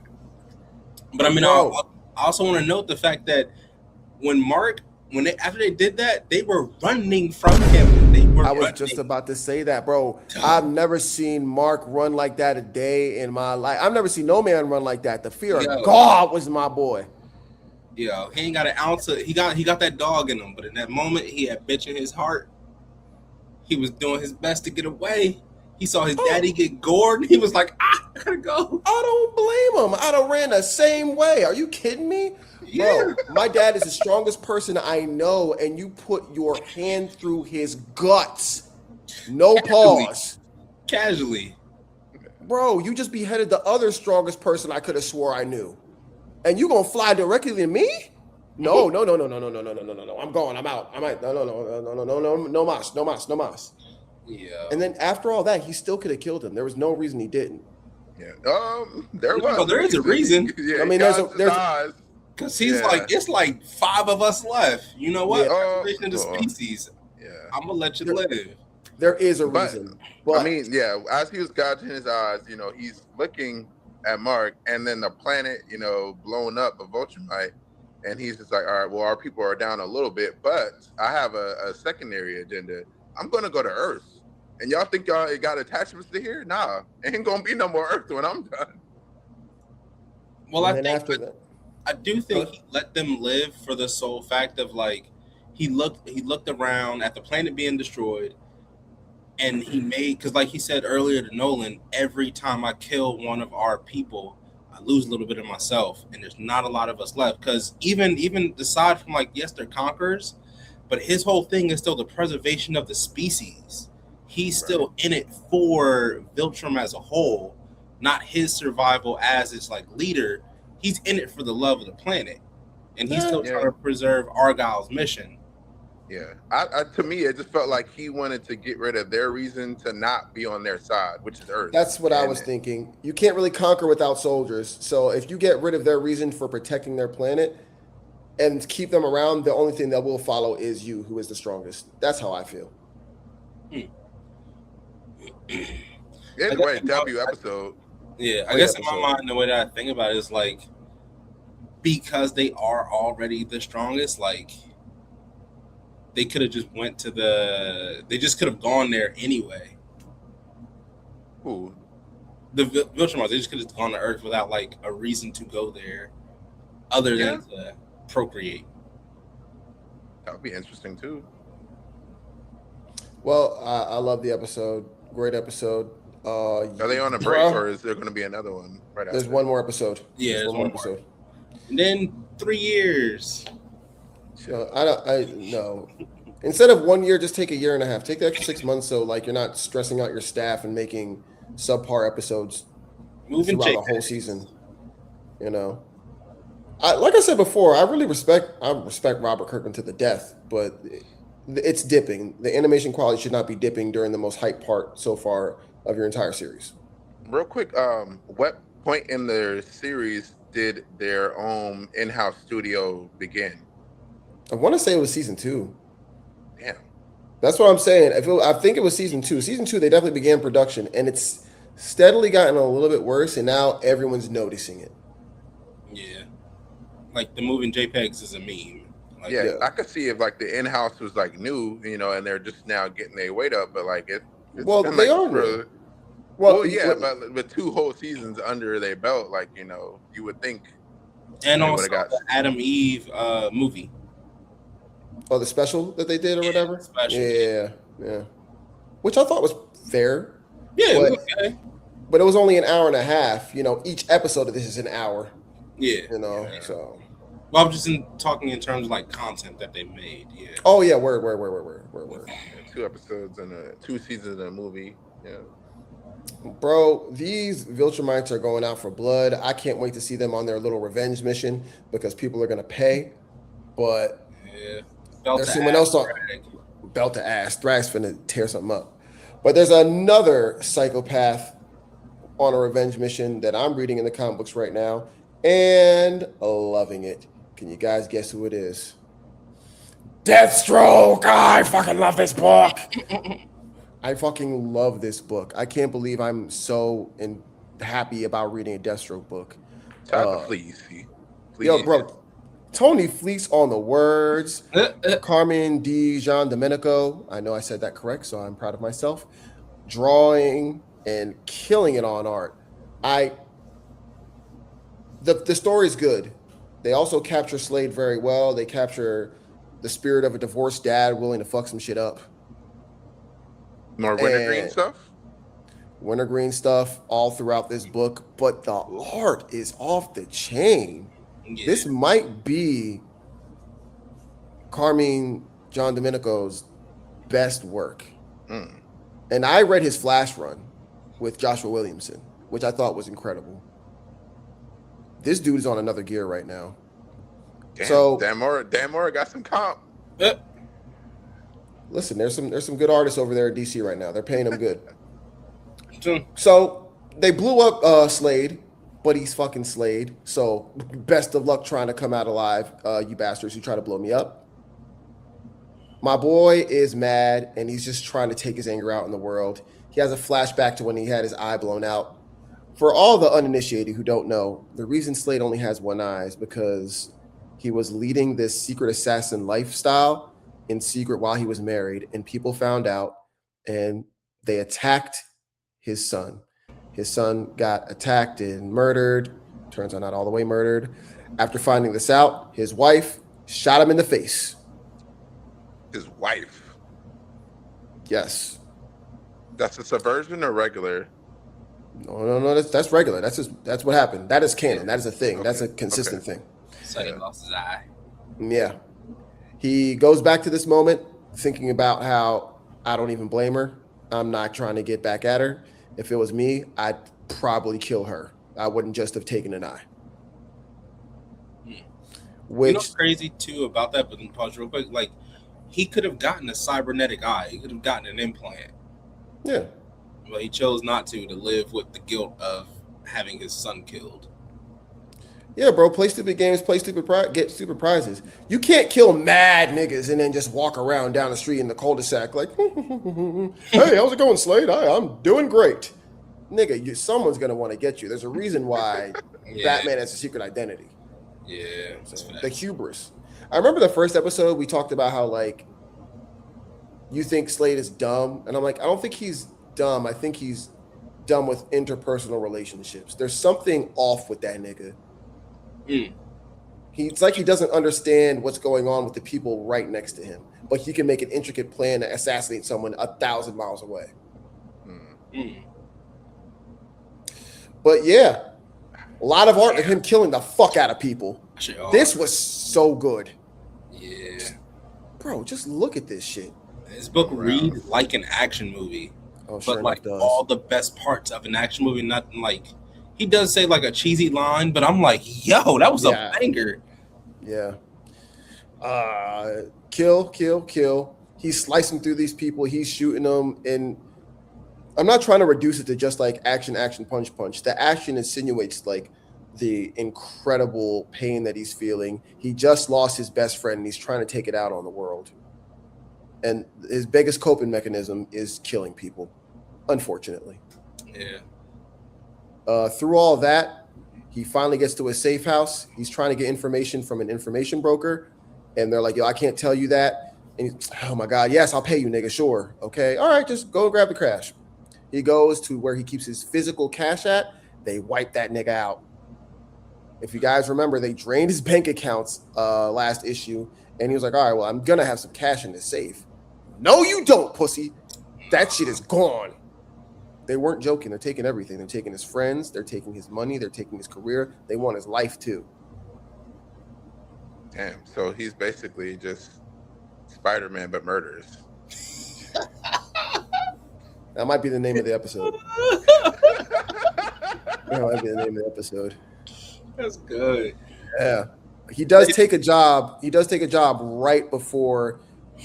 But I mean, Bro. I also want to note the fact that after they did that, they were running from him. I was just about to say that, bro. I've never seen Mark run like that a day in my life. I've never seen no man run like that. The fear of God was my boy. Yo, he ain't got an ounce of, he got that dog in him, but in that moment he had bitch in his heart. He was doing his best to get away. He saw his daddy get gored, and he was like, I gotta go. I don't blame him. I'd have ran the same way. Are you kidding me? Yeah. Bro, my dad is the strongest person I know, and you put your hand through his guts. No pause. Casually. Bro, you just beheaded the other strongest person I could have swore I knew. And you gonna fly directly to me? No. I'm going. I'm out. No mas. Yeah. And then after all that, he still could have killed him. There was no reason he didn't. Yeah. There is a reason. Yeah, I mean, there's because he's like, it's like 5 of us left. You know what? Yeah. Of the species. Yeah. I'm gonna let you live. There is a reason. But I mean, yeah, as he was gouging his eyes, he's looking at Mark, and then the planet, blowing up a Viltrumite, and he's just like, all right, well, our people are down a little bit, but I have a secondary agenda. I'm gonna go to Earth. And y'all think y'all got attachments to here? Nah, ain't gonna be no more Earth when I'm done. Well, I do think he let them live for the sole fact of like he looked around at the planet being destroyed, and he made, because like he said earlier to Nolan, every time I kill one of our people, I lose a little bit of myself, and there's not a lot of us left. Because even aside from like, yes, they're conquerors, but his whole thing is still the preservation of the species. He's still in it for Viltrum as a whole, not his survival as its like leader. He's in it for the love of the planet, and he's still trying to preserve Argyle's mission. Yeah, to me, it just felt like he wanted to get rid of their reason to not be on their side, which is Earth. That's what I was thinking. You can't really conquer without soldiers. So if you get rid of their reason for protecting their planet and keep them around, the only thing that will follow is you, who is the strongest. That's how I feel. Anyway, W episode. Yeah, I guess in my mind, the way that I think about it is like, because they are already the strongest, like they could have just they just could have gone there anyway. Who? The Viltrumites, they just could have gone to Earth without like a reason to go there, other than to procreate. That would be interesting too. Well, I love the episode. Great episode. Are they on a break, or is there going to be another one right after? There's one more episode. Yeah, there's one more episode. And then 3 years. No. Instead of 1 year, just take 1.5 years. Take the extra 6 months, so like you're not stressing out your staff and making subpar episodes throughout the whole season. Like I said before, I respect Robert Kirkman to the death, but it's dipping. The animation quality should not be dipping during the most hype part so far of your entire series. Real quick, what point in the series did their own in-house studio begin? I want to say it was season 2. Damn. That's what I'm saying. I think it was season 2. Season 2, they definitely began production, and it's steadily gotten a little bit worse, and now everyone's noticing it. Yeah. Like the moving JPEGs is a meme. Like, I could see if like the in-house was like new, and they're just now getting their weight up, but like it's well, they like are new. But with 2 whole seasons under their belt, like you would think. And also the Adam Eve movie. Oh, the special that they did or whatever? Special. Yeah. Which I thought was fair. Yeah, it was okay. But it was only 1.5 hours. Each episode of this is an hour. Yeah. So. Well, I'm just talking in terms of like content that they made. Yeah. Oh yeah, word. 2 episodes and 2 seasons in a movie. Yeah. Bro, these Viltrumites are going out for blood. I can't wait to see them on their little revenge mission because people are gonna pay. But there's someone else on belt to ass. Thragg's finna tear something up. But there's another psychopath on a revenge mission that I'm reading in the comic books right now and loving it. Can you guys guess who it is? Deathstroke! I fucking love this book. I fucking love this book. I can't believe I'm so happy about reading a Deathstroke book. Shout out to Fleece. Yo, Fleece. bro, Tony Fleece on the words. Uh, uh, Carmen Di Gian Domenico. I know I said that correct, so I'm proud of myself. Drawing and killing it on art. The story is good. They also capture Slade very well. They capture the spirit of a divorced dad willing to fuck some shit up. More wintergreen stuff. Wintergreen stuff all throughout this book, but the art is off the chain. yeah. This might be Carmine John Domenico's best work. And I read his Flash run with Joshua Williamson, which I thought was incredible. This dude is on another gear right now. Damn, So Dan Mora got some comp. listen, there's some good artists over there in DC right now. They're paying them good. So, So they blew up Slade, but he's fucking Slade. So best of luck trying to come out alive, you bastards who try to blow me up. My boy is mad, and he's just trying to take his anger out in the world. He has a flashback to when he had his eye blown out. For all the uninitiated who don't know, the reason Slade only has one eye is because he was leading this secret assassin lifestyle in secret while he was married, and people found out, and they attacked his son. His son got attacked and murdered. Turns out not all the way murdered. After finding this out, his wife shot him in the face. His wife. Yes. That's a subversion or regular? No. That's regular. That's what happened. That is canon. That is a thing. Okay. That's a consistent thing. so he lost his eye. Yeah. He goes back to this moment thinking about how I don't even blame her. I'm not trying to get back at her. If it was me, I'd probably kill her. I wouldn't just have taken an eye. Which, You know what's crazy too about that? But then pause real quick. Like, he could have gotten a cybernetic eye. He could have gotten an implant. yeah. But he chose not to live with the guilt of having his son killed. Yeah, bro, play stupid games, get stupid prizes. You can't kill mad niggas and then just walk around down the street in the cul-de-sac like, hey, how's it going, Slade? I'm doing great. Nigga, someone's going to want to get you. There's a reason why Batman has a secret identity. Yeah. The hubris. I remember the first episode we talked about how, like, you think Slade is dumb. And I'm like, I don't think he's dumb. I think he's dumb with interpersonal relationships. There's something off with that nigga. It's like he doesn't understand what's going on with the people right next to him, but he can make an intricate plan to assassinate someone 1,000 miles away. But yeah, a lot of art of him killing the fuck out of people. This was so good. Yeah. Bro, just look at this shit. This book reads like an action movie. Oh, sure but like does. all the best parts of an action movie, not like he does say like a cheesy line, but I'm like, yo, that was a banger. Yeah. Kill. He's slicing through these people. He's shooting them. And I'm not trying to reduce it to just like action, punch. The action insinuates like the incredible pain that he's feeling. He just lost his best friend and he's trying to take it out on the world. And his biggest coping mechanism is killing people, unfortunately. Yeah. Through all that, he finally gets to a safe house. He's trying to get information from an information broker. And they're like, yo, I can't tell you that. And he's, oh my God, yes, I'll pay you, nigga. Sure. Okay. All right, just go grab the cash. He goes to where he keeps his physical cash at. They wipe that nigga out. If you guys remember, they drained his bank accounts last issue. And he was like, all right, well, I'm going to have some cash in this safe. No, you don't, pussy. That shit is gone. They weren't joking. They're taking everything. They're taking his friends. They're taking his money. They're taking his career. They want his life, too. Damn. So he's basically just Spider-Man, but murders. That might be the name of the episode. That might be the name of the episode. That's good. Yeah. He does take a job. He does take a job right before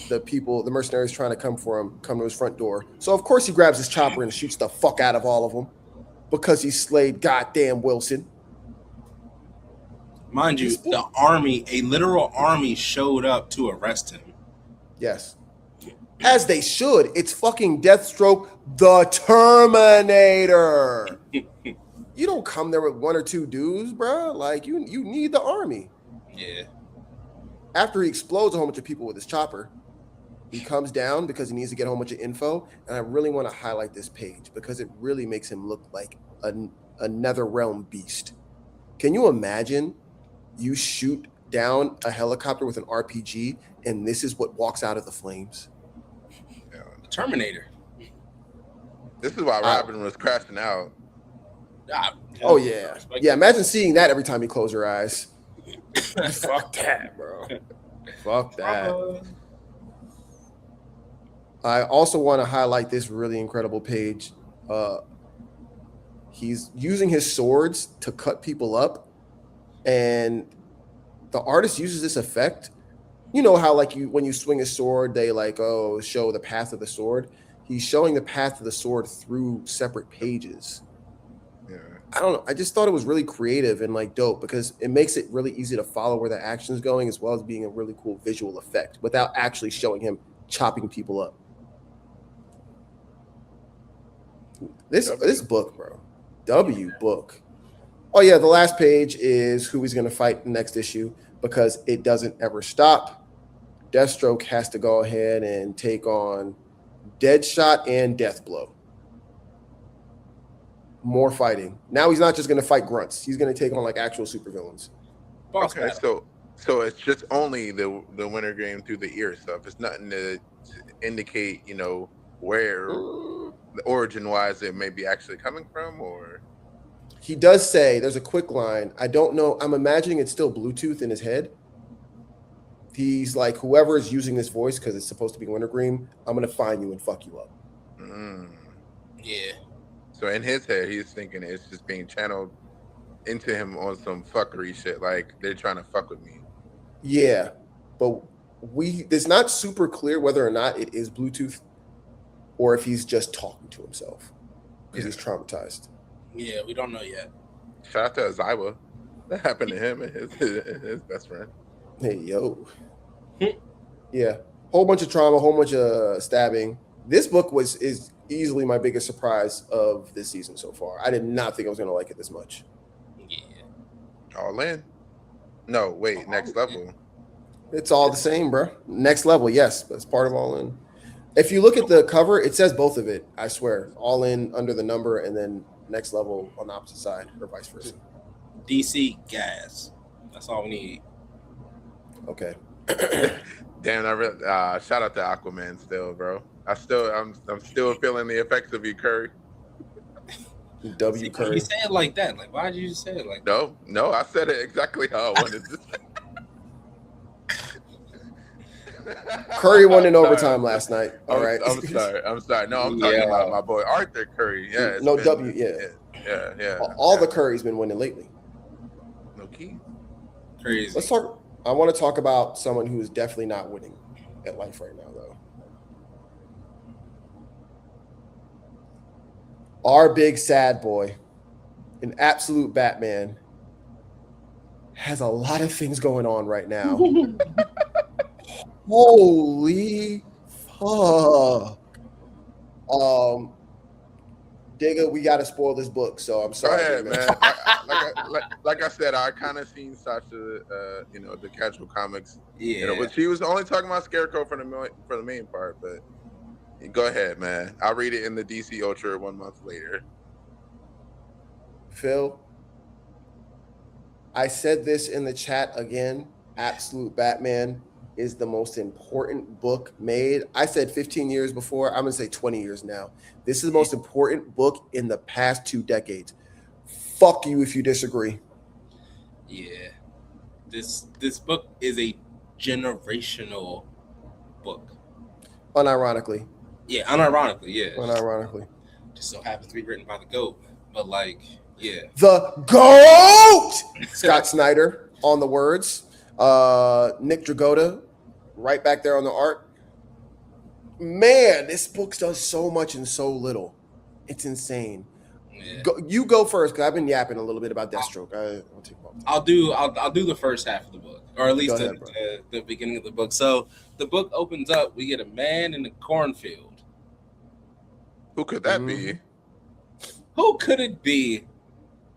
the mercenaries trying to come to his front door. So of course he grabs his chopper and shoots the fuck out of all of them because he slayed goddamn Wilson. Mind you, a literal army showed up to arrest him. Yes. As they should. It's fucking Deathstroke, the Terminator. You don't come there with one or two dudes, bro. Like, you need the army. Yeah. After he explodes a whole bunch of people with his chopper, he comes down because he needs to get a whole bunch of info. And I really want to highlight this page because it really makes him look like a Netherrealm beast. Can you imagine you shoot down a helicopter with an RPG and this is what walks out of the flames? Terminator. This is why Robin was crashing out. Oh yeah. Yeah, imagine seeing that every time you close your eyes. Fuck that, bro. Fuck that. I also want to highlight this really incredible page. He's using his swords to cut people up, and the artist uses this effect. You know how like when you swing a sword, they like show the path of the sword. He's showing the path of the sword through separate pages. Yeah. I don't know. I just thought it was really creative and like dope because it makes it really easy to follow where the action is going, as well as being a really cool visual effect without actually showing him chopping people up. This book, bro. Book. Oh yeah, the last page is who he's going to fight next issue because it doesn't ever stop. Deathstroke has to go ahead and take on Deadshot and Deathblow. More fighting. Now he's not just going to fight grunts. He's going to take on like actual supervillains. Okay, so it's just only the wintergreen through the ear stuff. It's nothing to indicate, where the origin-wise it may be actually coming from, or he does say there's a quick line. I don't know. I'm imagining it's still Bluetooth in his head. He's like, whoever is using this voice, because it's supposed to be Wintergreen, I'm going to find you and fuck you up. Yeah. So in his head, he's thinking it's just being channeled into him on some fuckery shit. Like, they're trying to fuck with me. Yeah. But it's not super clear whether or not it is Bluetooth or if he's just talking to himself because he's traumatized. Yeah, we don't know yet. Shout out to Aziwa. That happened to him and his best friend. Hey, yo. Yeah. Whole bunch of trauma, whole bunch of stabbing. This book is easily my biggest surprise of this season so far. I did not think I was going to like it this much. Yeah. All in. No, wait, next level. It's all the same, bro. Next level, yes, but it's part of All In. If you look at the cover, it says both of it, I swear. All In under the number and then next level on the opposite side or vice versa. DC gas. That's all we need. Okay. Damn, shout out to Aquaman still, bro. I'm still feeling the effects of you, Curry. W. Curry. You say it like that. Like, why did you say it like that? No, I said it exactly how I wanted to say. Curry won in overtime last night. All right. I'm sorry. No, I'm talking about my boy Arthur Curry. Yeah. Yeah. All the Curry's been winning lately. No key. Crazy. Let's talk. I want to talk about someone who is definitely not winning at life right now, though. Our big sad boy, an absolute Batman, has a lot of things going on right now. Holy fuck. Digga, we got to spoil this book, so I'm sorry. Go ahead, man. like I said, I kind of seen Sasha, the casual comics. Yeah. But she was only talking about Scarecrow for the main part, but go ahead, man. I'll read it in the DC Ultra 1 month later. Phil, I said this in the chat again. Absolute Batman is the most important book made. I said 15 years before. I'm going to say 20 years now. This is the most important book in the past 2 decades. Fuck you if you disagree. Yeah. This book is a generational book. Unironically. Yeah, unironically, yeah. Unironically. Just so happens to be written by the GOAT. But like, yeah. The GOAT! Scott Snyder on the words. Nick Dragotta right back there on the art. Man, this book does so much and so little. It's insane. Yeah. You go first because I've been yapping a little bit about Deathstroke. I'll take about time. I'll do the first half of the book, or at least ahead, the beginning of the book. So the book opens up. We get a man in a cornfield. Who could that be? Who could it be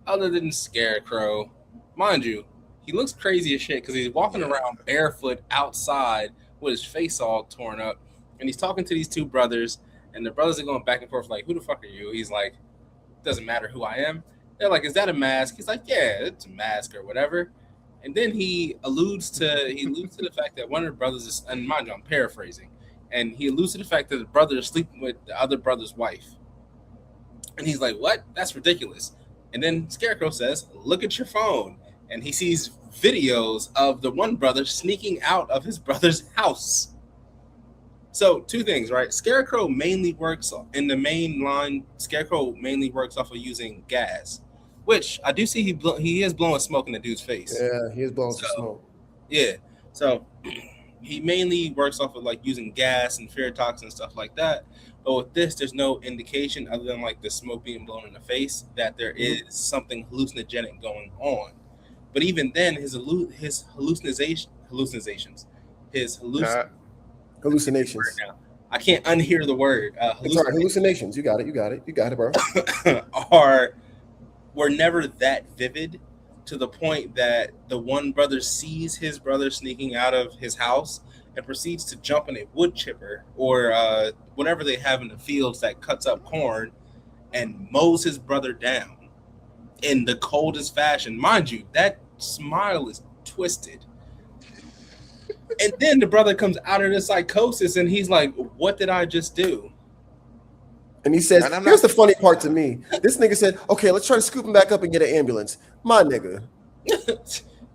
other than Scarecrow? Mind you, he looks crazy as shit because he's walking around barefoot outside with his face all torn up, and he's talking to these two brothers, and the brothers are going back and forth like, "Who the fuck are you?" He's like, "Doesn't matter who I am." They're like, "Is that a mask?" He's like, "Yeah, it's a mask or whatever." And then he alludes to the fact that one of the brothers is, and mind you, I'm paraphrasing, and he alludes to the fact that the brother is sleeping with the other brother's wife. And he's like, "What? That's ridiculous." And then Scarecrow says, "Look at your phone." And he sees videos of the one brother sneaking out of his brother's house. So two things, right? Scarecrow mainly works in the main line. Scarecrow mainly works off of using gas, which I do see he is blowing smoke in the dude's face. Yeah, he is blowing some smoke. Yeah, so he mainly works off of like using gas and fear toxin and stuff like that. But with this, there's no indication other than like the smoke being blown in the face that there is something hallucinogenic going on. But even then, his hallucinations, I can't unhear the word. Hallucinations. You got it, bro. Were never that vivid to the point that the one brother sees his brother sneaking out of his house and proceeds to jump in a wood chipper or whatever they have in the fields that cuts up corn and mows his brother down in the coldest fashion. Mind you, that smile is twisted. And then the brother comes out of the psychosis and he's like, "What did I just do?" And he says, here's the funny part to me. This nigga said, "Okay, let's try to scoop him back up and get an ambulance." My nigga.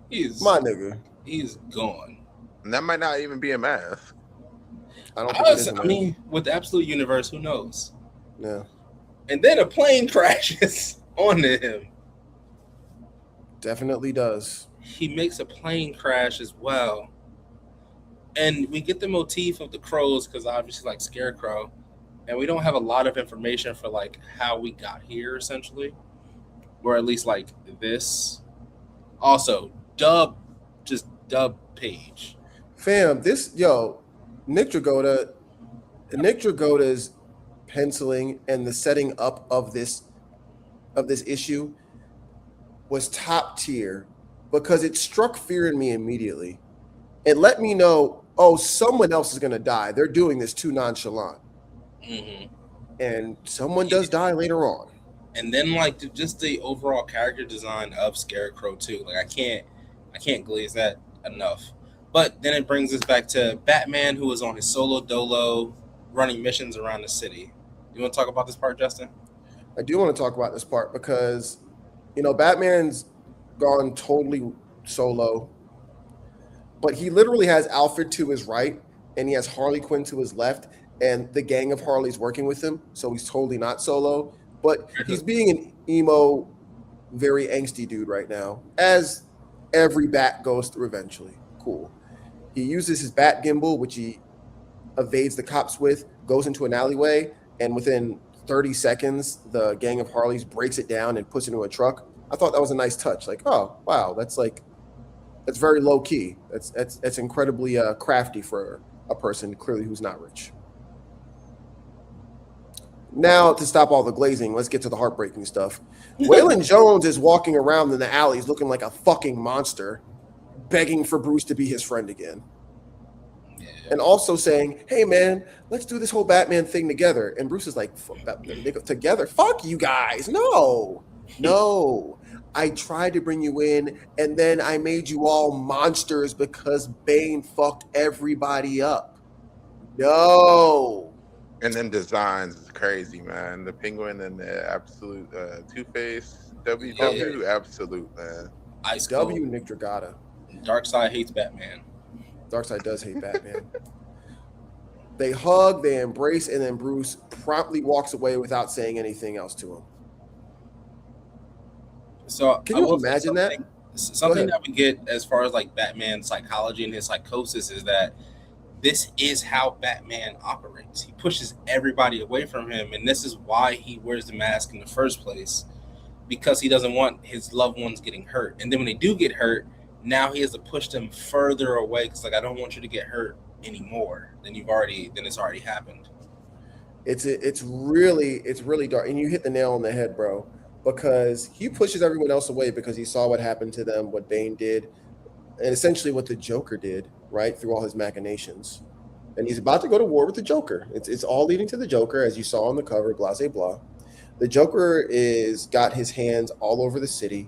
He's gone. And that might not even be a mask. I don't think it is a mask. I mean, with the Absolute Universe, who knows? Yeah. And then a plane crashes onto him. Definitely does. He makes a plane crash as well. And we get the motif of the crows because obviously like Scarecrow. And we don't have a lot of information for like how we got here essentially. Or at least like this. Also, dub page. Fam, Nick Dragota's penciling and the setting up of this issue was top tier because it struck fear in me immediately. It let me know, someone else is going to die. They're doing this too nonchalant. Mm-hmm. And someone does die later on. And then like just the overall character design of Scarecrow too. Like I can't glaze that enough. But then it brings us back to Batman, who was on his solo dolo running missions around the city. You want to talk about this part, Justin? I do want to talk about this part because, Batman's gone totally solo, but he literally has Alfred to his right and he has Harley Quinn to his left and the gang of Harley's working with him. So he's totally not solo, but he's being an emo, very angsty dude right now, as every bat goes through eventually. Cool. He uses his bat gimbal, which he evades the cops with, goes into an alleyway, and within 30 seconds, the gang of Harleys breaks it down and puts it into a truck. I thought that was a nice touch. Like, oh, wow, that's very low key. That's incredibly crafty for a person clearly who's not rich. Now, to stop all the glazing, let's get to the heartbreaking stuff. Waylon Jones is walking around in the alleys looking like a fucking monster, begging for Bruce to be his friend again. Yeah. And also saying, "Hey, man, let's do this whole Batman thing together." And Bruce is like, "Together? Fuck you guys. No. I tried to bring you in, and then I made you all monsters because Bane fucked everybody up. No." And then designs is crazy, man. The Penguin and the Absolute Two-Face, WW, Absolute, man. Ice W, Nick Dragota. Darkseid hates Batman. Darkseid does hate Batman. They hug, they embrace, and then Bruce promptly walks away without saying anything else to him. So can you imagine something that we get as far as like Batman's psychology and his psychosis is that this is how Batman operates. He pushes everybody away from him, and this is why he wears the mask in the first place, because he doesn't want his loved ones getting hurt. And then when they do get hurt, now he has to push them further away, because like, I don't want you to get hurt anymore than it's already happened. It's really dark, and you hit the nail on the head, bro. Because he pushes everyone else away because he saw what happened to them, what Bane did, and essentially what the Joker did, right, through all his machinations. And he's about to go to war with the Joker. It's all leading to the Joker, as you saw on the cover, blase blah. The Joker got his hands all over the city,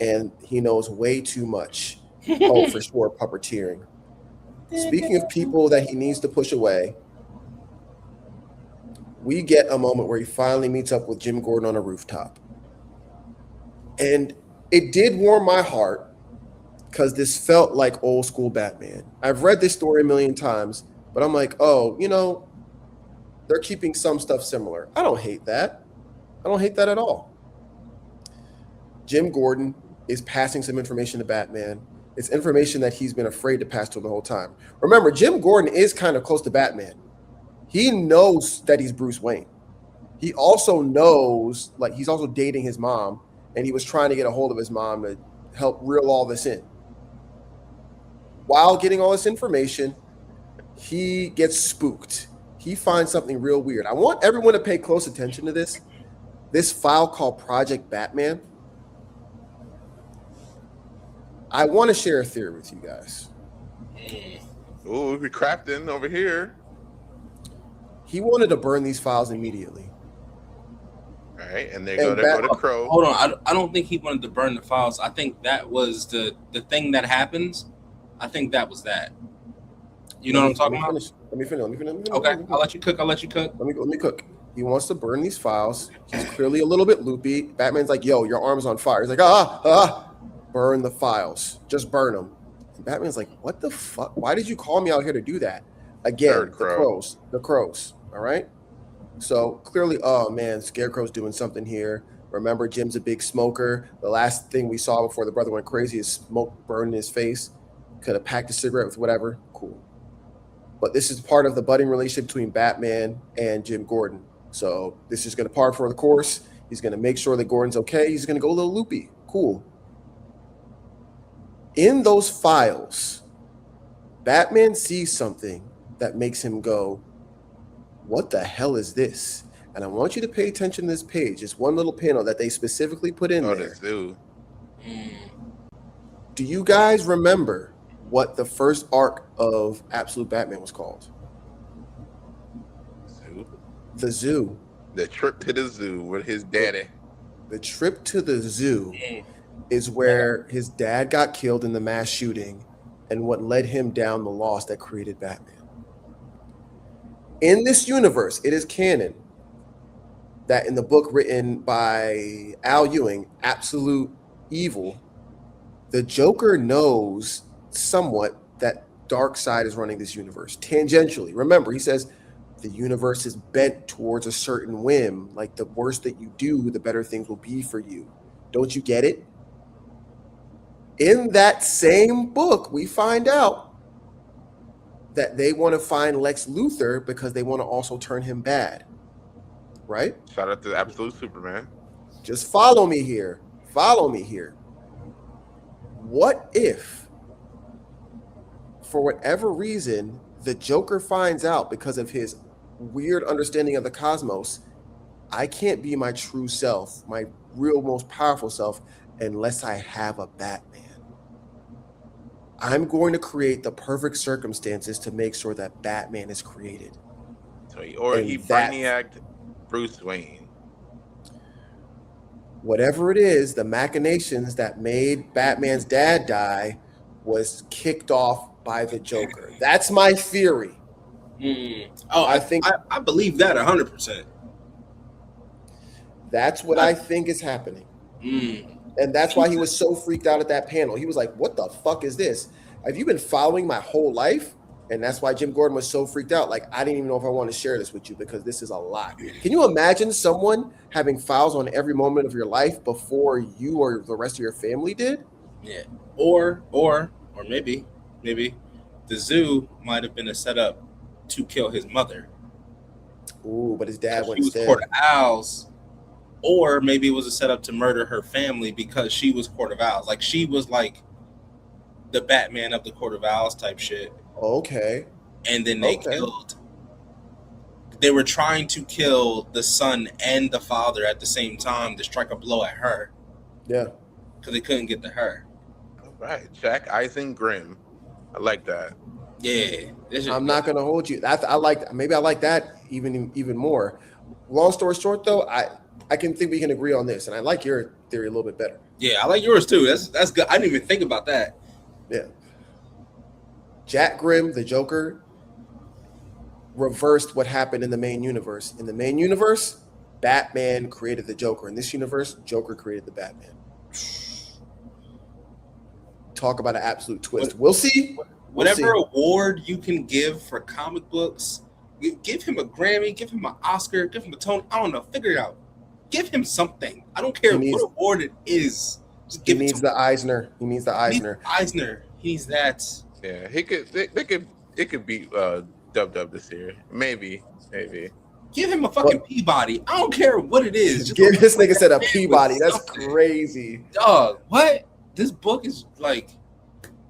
and he knows way too much. Oh, for sure, puppeteering. Speaking of people that he needs to push away, we get a moment where he finally meets up with Jim Gordon on a rooftop. And it did warm my heart because this felt like old school Batman. I've read this story a million times, but I'm like, oh, they're keeping some stuff similar. I don't hate that. I don't hate that at all. Jim Gordon is passing some information to Batman. It's information that he's been afraid to pass to him the whole time. Remember, Jim Gordon is kind of close to Batman. He knows that he's Bruce Wayne. He also knows, like, he's also dating his mom, and he was trying to get a hold of his mom to help reel all this in. While getting all this information, he gets spooked. He finds something real weird. I want everyone to pay close attention to this. This file called Project Batman. I want to share a theory with you guys. Ooh, we're crafting over here. He wanted to burn these files immediately. All right, and they're going to go to Crow. Hold on, I don't think he wanted to burn the files. I think that was the thing that happens. I think that was that. You know what I'm talking about? Let me finish. Okay, I'll let you cook. Let me cook. He wants to burn these files. He's clearly a little bit loopy. Batman's like, yo, your arm's on fire. He's like, burn the files. Just burn them. And Batman's like, what the fuck? Why did you call me out here to do that? Again, the crows. All right? So clearly, oh man, Scarecrow's doing something here. Remember, Jim's a big smoker. The last thing we saw before the brother went crazy is smoke burning his face. Could have packed a cigarette with whatever. Cool. But this is part of the budding relationship between Batman and Jim Gordon. So this is going to par for the course. He's going to make sure that Gordon's okay. He's going to go a little loopy. Cool. In those files, Batman sees something that makes him go, what the hell is this? And I want you to pay attention to this page. It's one little panel that they specifically put in there. The zoo. Do you guys remember what the first arc of Absolute Batman was called? Zoo. The Zoo. The trip to the zoo with his daddy. The trip to the zoo is where his dad got killed in the mass shooting and what led him down the loss that created Batman. In this universe, it is canon that in the book written by Al Ewing, Absolute Evil, the Joker knows somewhat that Darkseid is running this universe tangentially. Remember, he says the universe is bent towards a certain whim. Like the worse that you do, the better things will be for you. Don't you get it? In that same book, we find out that they want to find Lex Luthor because they want to also turn him bad. Right? Shout out to Absolute Superman. Just follow me here. What if, for whatever reason, the Joker finds out because of his weird understanding of the cosmos, I can't be my true self, my real most powerful self, unless I have a Batman. I'm going to create the perfect circumstances to make sure that Batman is created. So he brainiacked Bruce Wayne. Whatever it is, the machinations that made Batman's dad die was kicked off by the Joker. That's my theory. Oh, I believe that 100%. That's what I think is happening. And that's why he was so freaked out at that panel. He was like, what the fuck is this? Have you been following my whole life? And that's why Jim Gordon was so freaked out. Like, I didn't even know if I want to share this with you because this is a lot. Can you imagine someone having files on every moment of your life before you or the rest of your family did? Yeah. Or maybe the zoo might have been a setup to kill his mother. Ooh, but his dad went She was instead. Court of Owls, or maybe it was a setup to murder her family because she was Court of Owls. Like she was like the Batman of the Court of Owls type shit. Okay. And then they killed. They were trying to kill the son and the father at the same time to strike a blow at her. Yeah. Because they couldn't get to her. All right, Jack Isengrim. I like that. Yeah. I'm not gonna hold you. I like that even more. Long story short, though, I can think we can agree on this, and I like your theory a little bit better. Yeah, I like yours too. That's good. I didn't even think about that. Yeah. Jack Grimm, the Joker, reversed what happened in the main universe. In the main universe, Batman created the Joker. In this universe, Joker created the Batman. Talk about an absolute twist. We'll see. Whatever award you can give for comic books, give him a Grammy, give him an Oscar, give him a Tony. I don't know. Figure it out. Give him something. I don't care what award it is. Just give he needs the Eisner. He needs the Eisner. He needs that. Yeah, it could be Dub this year. Maybe. Give him a fucking Peabody. I don't care what it is. Just give this nigga said a Peabody. That's crazy. Dog, what? This book is like.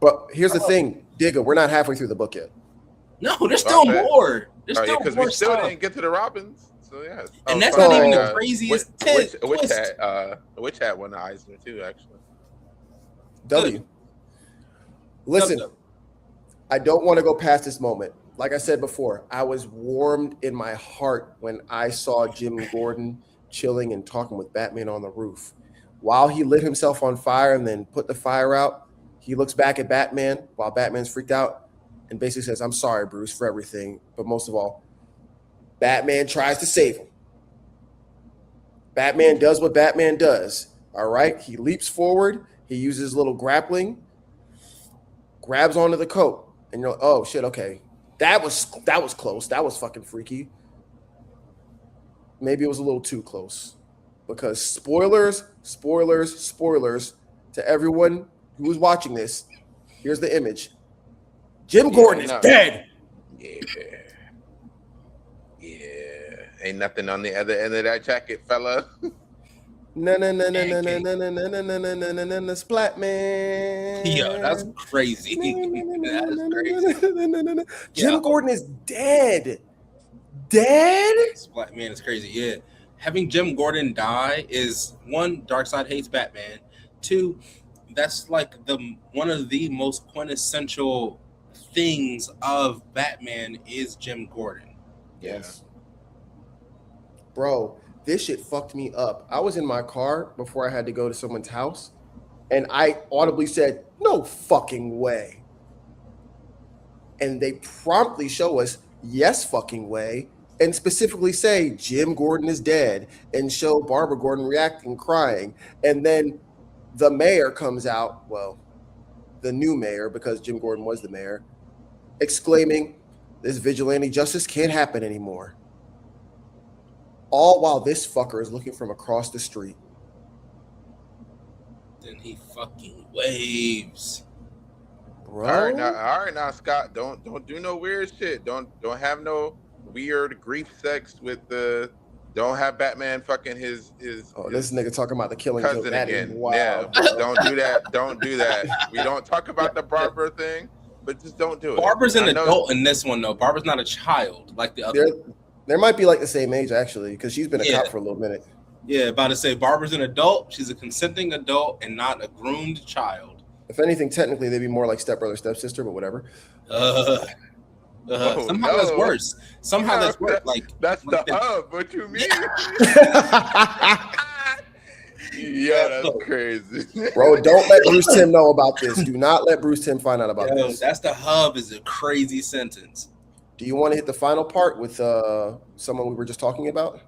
But here's the thing, Digga, we're not halfway through the book yet. No, there's still more. There's still more because we still stuff. didn't get to the Robins. So yeah. And that's not even the craziest twist. Witch Hat won the Eisner too, actually. W. Listen, I don't want to go past this moment. Like I said before, I was warmed in my heart when I saw Jim Gordon chilling and talking with Batman on the roof. While he lit himself on fire and then put the fire out, he looks back at Batman while Batman's freaked out and basically says, "I'm sorry, Bruce, for everything." But most of all, Batman tries to save him. Batman does what Batman does. All right. He leaps forward. He uses little grappling, grabs onto the coat, and you're like, "Oh shit, okay. That was close. That was fucking freaky." Maybe it was a little too close. Because spoilers to everyone who's watching this. Here's the image. Jim Gordon is dead. Yeah. Ain't nothing on the other end of that jacket, fella. Splat man. Yeah, that's crazy. Jim Gordon is dead. Dead? Splat man is crazy. Yeah. Having Jim Gordon die is one, Darkseid hates Batman. Two, that's like one of the most quintessential things of Batman is Jim Gordon. Yes. Bro, this shit fucked me up. I was in my car before I had to go to someone's house, and I audibly said, "No fucking way." And they promptly show us, "Yes fucking way," and specifically say Jim Gordon is dead and show Barbara Gordon reacting, crying. And then the mayor comes out, well, the new mayor, because Jim Gordon was the mayor, exclaiming, "This vigilante justice can't happen anymore." All while this fucker is looking from across the street. Then he fucking waves. Bro. All right now, Scott. Don't do no weird shit. Don't have no weird grief sex with the. Don't have Batman fucking his. This nigga talking about the killing cousin joke. That again. is wild. Yeah, don't do that. Don't do that. We don't talk about the Barbara thing, but just don't do it. Barbara's an adult in this one though. Barbara's not a child like the other. There might be like the same age actually, because she's been a cop for a little minute. Yeah, about to say Barbara's an adult. She's a consenting adult and not a groomed child. If anything, technically they'd be more like stepbrother, stepsister, but whatever. Somehow that's worse. Somehow that's worse. Like that's like the hub. What you mean? Yeah, that's crazy. Bro, don't let Bruce Timm know about this. Do not let Bruce Timm find out about this. That's the hub is a crazy sentence. Do you want to hit the final part with someone we were just talking about?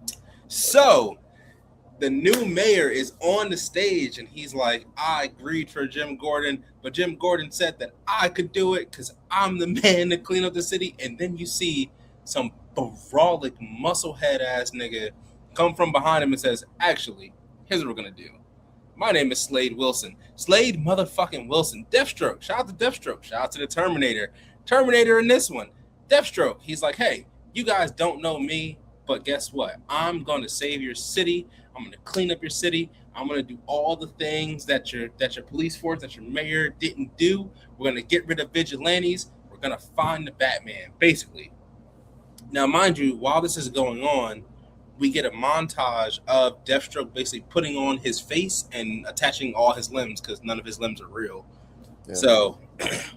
So, the new mayor is on the stage and he's like, "I agreed for Jim Gordon, but Jim Gordon said that I could do it because I'm the man to clean up the city." And then you see some brolic, musclehead ass nigga come from behind him and says, "Actually, here's what we're gonna do. My name is Slade Wilson. Slade motherfucking Wilson. Deathstroke. Shout out to Deathstroke. Shout out to the Terminator. Terminator in this one. Deathstroke. He's like, hey, you guys don't know me, but guess what? I'm going to save your city. I'm going to clean up your city. I'm going to do all the things that your police force, that your mayor didn't do. We're going to get rid of vigilantes. We're going to find the Batman, basically. Now, mind you, while this is going on, we get a montage of Deathstroke basically putting on his face and attaching all his limbs because none of his limbs are real. Yeah. So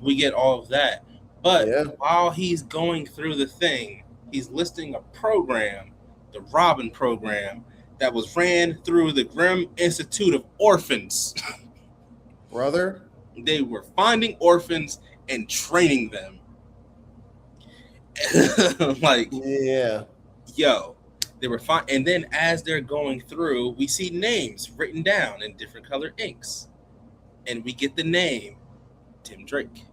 we get all of that. But while he's going through the thing, he's listing a program, the Robin program, that was ran through the Grimm Institute of Orphans. Brother? They were finding orphans and training them. Like, yo, they were fine. And then as they're going through, we see names written down in different color inks. And we get the name Tim Drake.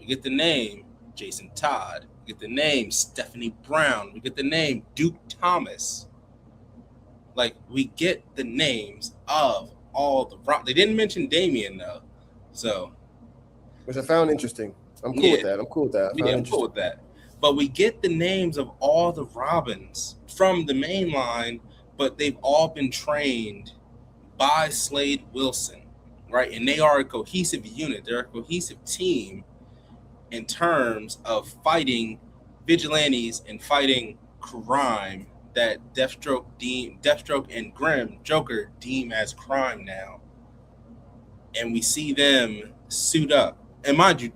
We get the name Jason Todd. We get the name Stephanie Brown. We get the name Duke Thomas. Like, we get the names of all the they didn't mention Damien though. So, which I found interesting. I'm cool with that. I'm cool with that. I'm cool with that. But we get the names of all the Robins from the main line, but they've all been trained by Slade Wilson, right? And they are a cohesive unit. They're a cohesive team in terms of fighting vigilantes and fighting crime that Deathstroke and Grimm, Joker, deem as crime now. And we see them suit up. And mind you,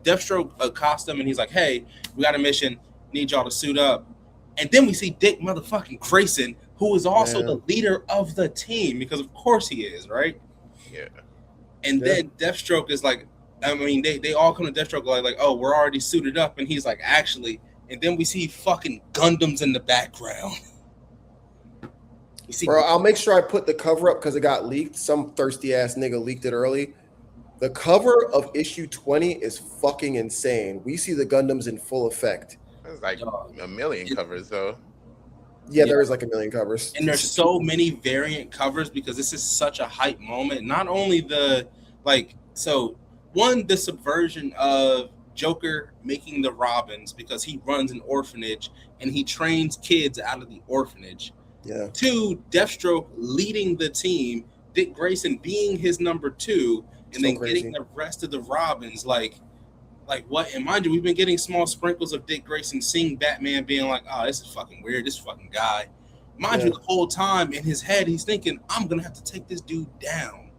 Deathstroke accosts them and he's like, hey, we got a mission, need y'all to suit up. And then we see Dick motherfucking Grayson, who is also the leader of the team, because of course he is, right? Yeah. And then Deathstroke is like, I mean, they all come to Deathstroke like, oh, we're already suited up. And he's like, actually, and then we see fucking Gundams in the background. Bro, I'll make sure I put the cover up because it got leaked. Some thirsty ass nigga leaked it early. The cover of issue 20 is fucking insane. We see the Gundams in full effect. There's like a million covers, though. Yeah, there is like a million covers. And there's so many variant covers because this is such a hype moment. Not only the subversion of Joker making the Robins because he runs an orphanage and he trains kids out of the orphanage. Yeah. 2, Deathstroke leading the team, Dick Grayson being his number 2, and then getting the rest of the Robins. Like what? And mind you, we've been getting small sprinkles of Dick Grayson seeing Batman being like, oh, this is fucking weird, this fucking guy. Mind you, the whole time in his head, he's thinking, I'm going to have to take this dude down.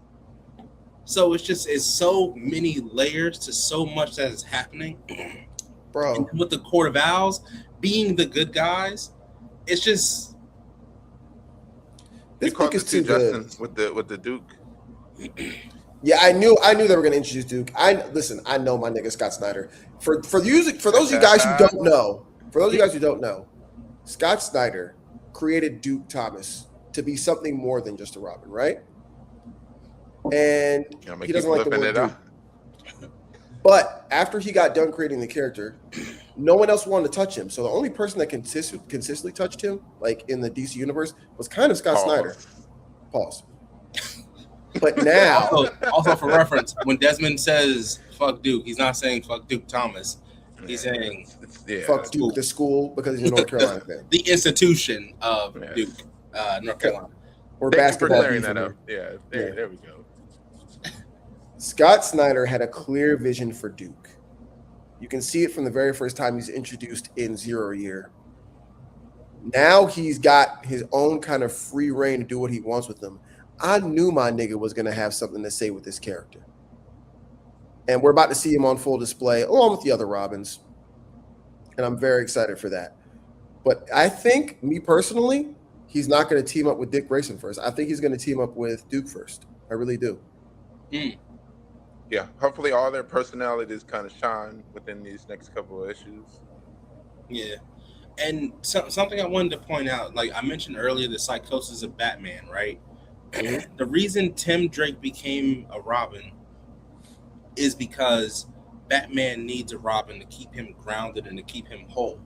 So it's so many layers to so much that is happening. Bro. And with the Court of Owls being the good guys, it's just... This book is too good. With the Duke. Yeah, I knew they were going to introduce Duke. I know my nigga Scott Snyder. For those of you guys who don't know, Scott Snyder created Duke Thomas to be something more than just a Robin, right? And he doesn't like the word Duke. But after he got done creating the character, no one else wanted to touch him. So the only person that consistently touched him, like in the DC universe, was kind of Scott Snyder. Pause. But now, also for reference, when Desmond says "fuck Duke," he's not saying "fuck Duke Thomas." He's saying "fuck Duke," the school, because he's a North Carolina fan. The institution of Duke, North Carolina. Or basketball. Clearing that up. Yeah, there we go. Scott Snyder had a clear vision for Duke. You can see it from the very first time he's introduced in Zero Year. Now he's got his own kind of free reign to do what he wants with them. I knew my nigga was going to have something to say with this character. And we're about to see him on full display along with the other Robins. And I'm very excited for that. But I think, me personally, he's not going to team up with Dick Grayson first. I think he's going to team up with Duke first. I really do. Yeah, hopefully all their personalities kind of shine within these next couple of issues. Yeah. And something I wanted to point out, like I mentioned earlier, the psychosis of Batman, right? The reason Tim Drake became a Robin is because Batman needs a Robin to keep him grounded and to keep him whole.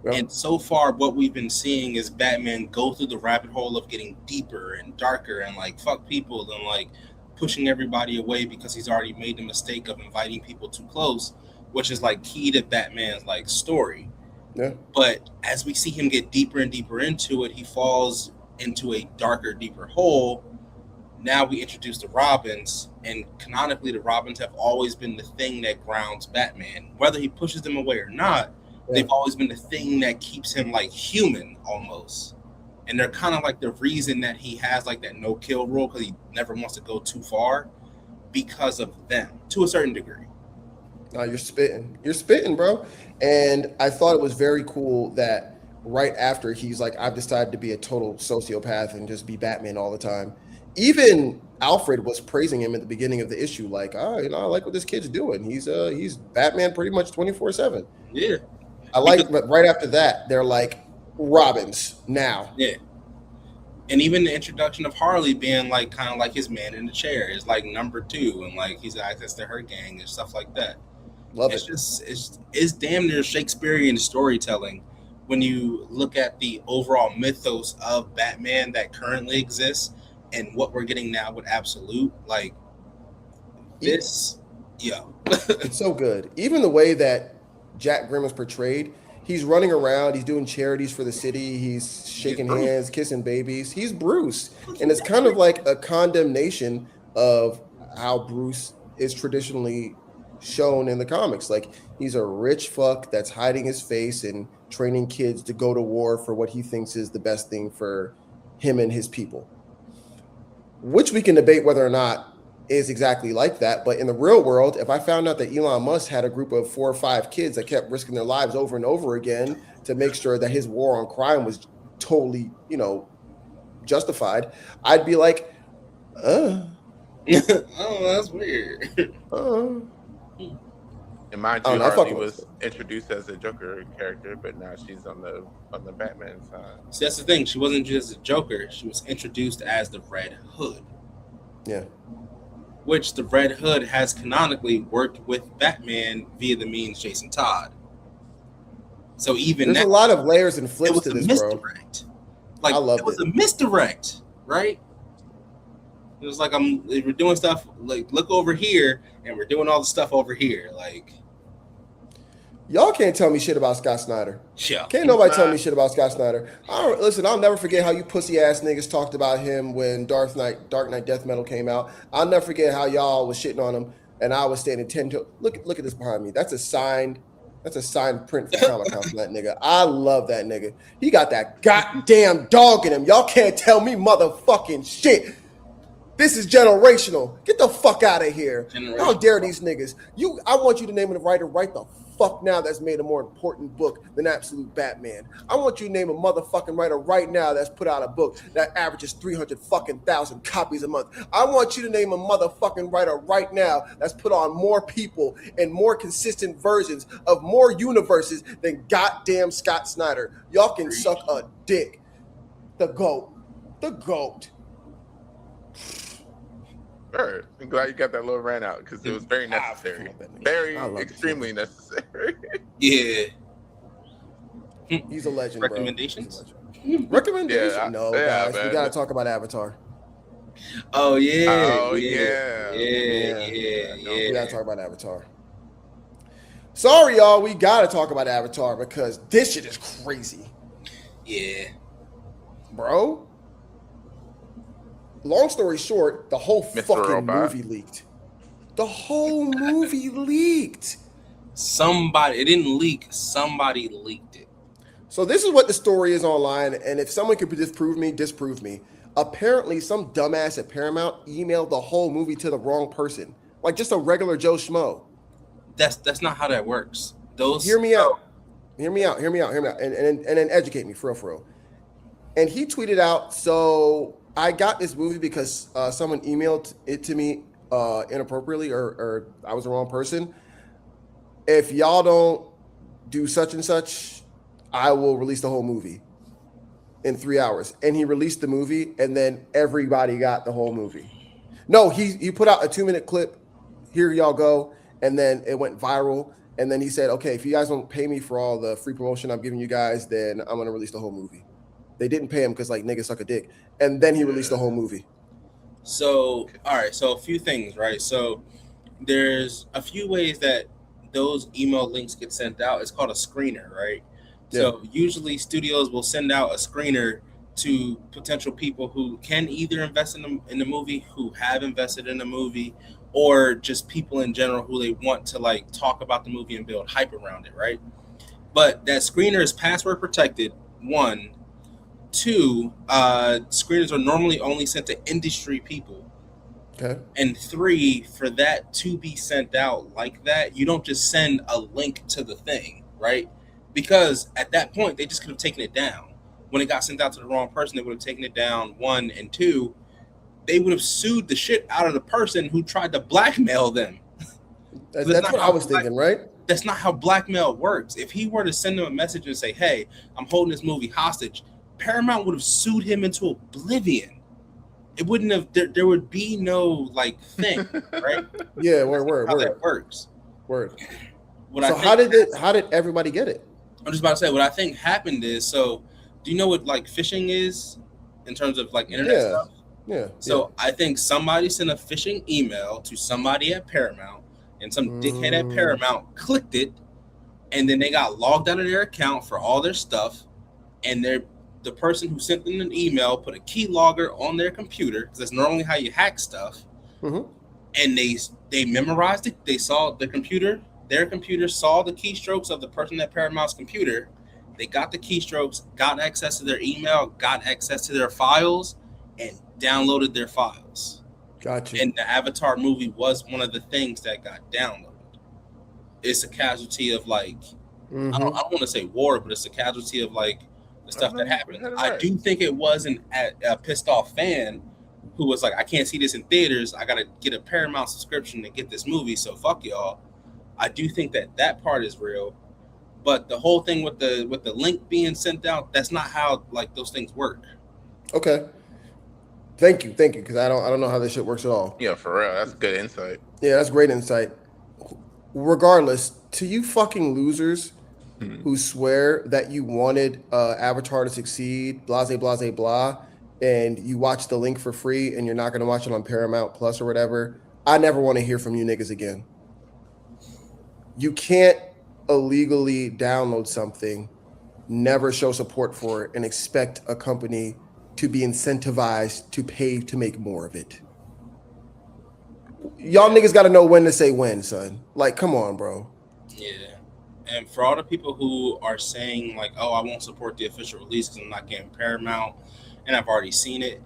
Yeah. And so far, what we've been seeing is Batman go through the rabbit hole of getting deeper and darker and like fuck people and like pushing everybody away because he's already made the mistake of inviting people too close. which is like key to Batman's like story. Yeah. But as we see him get deeper and deeper into it, he falls into a darker, deeper hole. Now we introduce the Robins, and canonically the Robins have always been the thing that grounds Batman. Whether he pushes them away or not, they've always been the thing that keeps him like human almost. And they're kind of like the reason that he has like that no-kill rule, because he never wants to go too far because of them, to a certain degree. No, you're spitting, bro. And I thought it was very cool that right after he's like, I've decided to be a total sociopath and just be Batman all the time. Even Alfred was praising him at the beginning of the issue, like, I like what this kid's doing. He's Batman pretty much 24/7. Yeah. I like, but right after that, they're like, Robins now. Yeah. And even the introduction of Harley being like kind of like his man in the chair is like number 2, and like he's got access to her gang and stuff like that. Love it's it. Just it's damn near Shakespearean storytelling when you look at the overall mythos of Batman that currently exists and what we're getting now with Absolute. Like this, It's so good. Even the way that Jack Grimm is portrayed, he's running around, he's doing charities for the city, he's shaking hands, kissing babies. He's Bruce. And it's kind of like a condemnation of how Bruce is traditionally shown in the comics. Like, he's a rich fuck that's hiding his face and training kids to go to war for what he thinks is the best thing for him and his people. Which we can debate whether or not is exactly like that. But in the real world, if I found out that Elon Musk had a group of 4 or 5 kids that kept risking their lives over and over again to make sure that his war on crime was totally, justified, I'd be like, oh, that's weird. And mind you, Harley was introduced as a Joker character, but now she's on the Batman side. See, that's the thing. She wasn't just a Joker. She was introduced as the Red Hood. Yeah. Which the Red Hood has canonically worked with Batman via the means Jason Todd. So even there's a lot of layers and flips to this, misdirect. Bro. Like, I love it. It was a misdirect, right? It was like we're doing stuff like look over here, and we're doing all the stuff over here. Like, y'all can't tell me shit about Scott Snyder. Yeah. Can't nobody tell me shit about Scott Snyder. Listen, I'll never forget how you pussy ass niggas talked about him when Dark Knight Death Metal came out. I'll never forget how y'all was shitting on him, and I was standing 10 to look at this behind me. That's a signed print for Comic-Con from that nigga. I love that nigga. He got that goddamn dog in him. Y'all can't tell me motherfucking shit. This is generational. Get the fuck out of here. How dare these niggas? I want you to name a writer right the fuck now that's made a more important book than Absolute Batman. I want you to name a motherfucking writer right now that's put out a book that averages 300,000 copies a month. I want you to name a motherfucking writer right now that's put on more people and more consistent versions of more universes than goddamn Scott Snyder. Y'all can suck a dick. The GOAT. The GOAT. Sure. I'm glad you got that little rant out because it was very necessary. Very extremely necessary. Yeah. He's a legend. Recommendations? Recommendations? Yeah, no, guys. We gotta talk about Avatar. Oh yeah. Oh yeah. We gotta talk about Avatar. Sorry, y'all. We gotta talk about Avatar because this shit is crazy. Yeah. Bro. Long story short, the whole fucking movie leaked. The whole movie leaked. It didn't leak. Somebody leaked it. So this is what the story is online, and if someone could disprove me. Apparently, some dumbass at Paramount emailed the whole movie to the wrong person, like just a regular Joe Schmo. That's not how that works. Hear me out, and then educate me for real. And he tweeted out, so I got this movie because someone emailed it to me inappropriately, or I was the wrong person. If y'all don't do such and such, I will release the whole movie in 3 hours. And he released the movie, and then everybody got the whole movie. No, he put out a 2-minute clip. Here y'all go. And then it went viral. And then he said, okay, if you guys don't pay me for all the free promotion I'm giving you guys, then I'm going to release the whole movie. They didn't pay him because, like, niggas suck a dick. And then he released the whole movie. So, all right. So a few things, right? So there's a few ways that those email links get sent out, it's called a screener, right? Yeah. So usually studios will send out a screener to potential people who can either invest in the movie, who have invested in the movie, or just people in general who they want to like talk about the movie and build hype around it, right? But that screener is password protected. One, two, screeners are normally only sent to industry people. Okay. And three, for that to be sent out like that, you don't just send a link to the thing, right? Because at that point, they just could have taken it down. When it got sent out to the wrong person, they would have taken it down. One, and two, they would have sued the shit out of the person who tried to blackmail them. That's what I was thinking, right? That's not how blackmail works. If he were to send them a message and say, hey, I'm holding this movie hostage, Paramount would have sued him into oblivion. It wouldn't have. There would be no like thing, right? Yeah, word. That works. Word. So how did everybody get it? I'm just about to say what I think happened is. So, do you know what like phishing is in terms of like internet stuff? Yeah. So I think somebody sent a phishing email to somebody at Paramount, and some dickhead at Paramount clicked it, and then they got logged out of their account for all their stuff, and the person who sent them an email put a keylogger on their computer, because that's normally how you hack stuff. Mm-hmm. And they memorized it. They saw their computer saw the keystrokes of the person at Paramount's computer. They got the keystrokes, got access to their email, got access to their files, and downloaded their files. Gotcha. And the Avatar movie was one of the things that got downloaded. It's a casualty of like, I don't want to say war, but it's a casualty of like the stuff that happened. Right. I do think it was a pissed off fan who was like, I can't see this in theaters. I got to get a Paramount subscription to get this movie. So fuck y'all. I do think that part is real, but the whole thing with the link being sent out, that's not how like those things work. Okay. Thank you, because I don't know how this shit works at all. Yeah, for real. That's good insight. Yeah, that's great insight. Regardless, to you fucking losers who swear that you wanted Avatar to succeed, blase, blah, and you watch the link for free and you're not going to watch it on Paramount Plus or whatever, I never want to hear from you niggas again. You can't illegally download something, never show support for it, and expect a company to be incentivized to pay to make more of it. Y'all niggas got to know when to say when, son. Like, come on, bro. Yeah. And for all the people who are saying like, oh, I won't support the official release because I'm not getting Paramount and I've already seen it,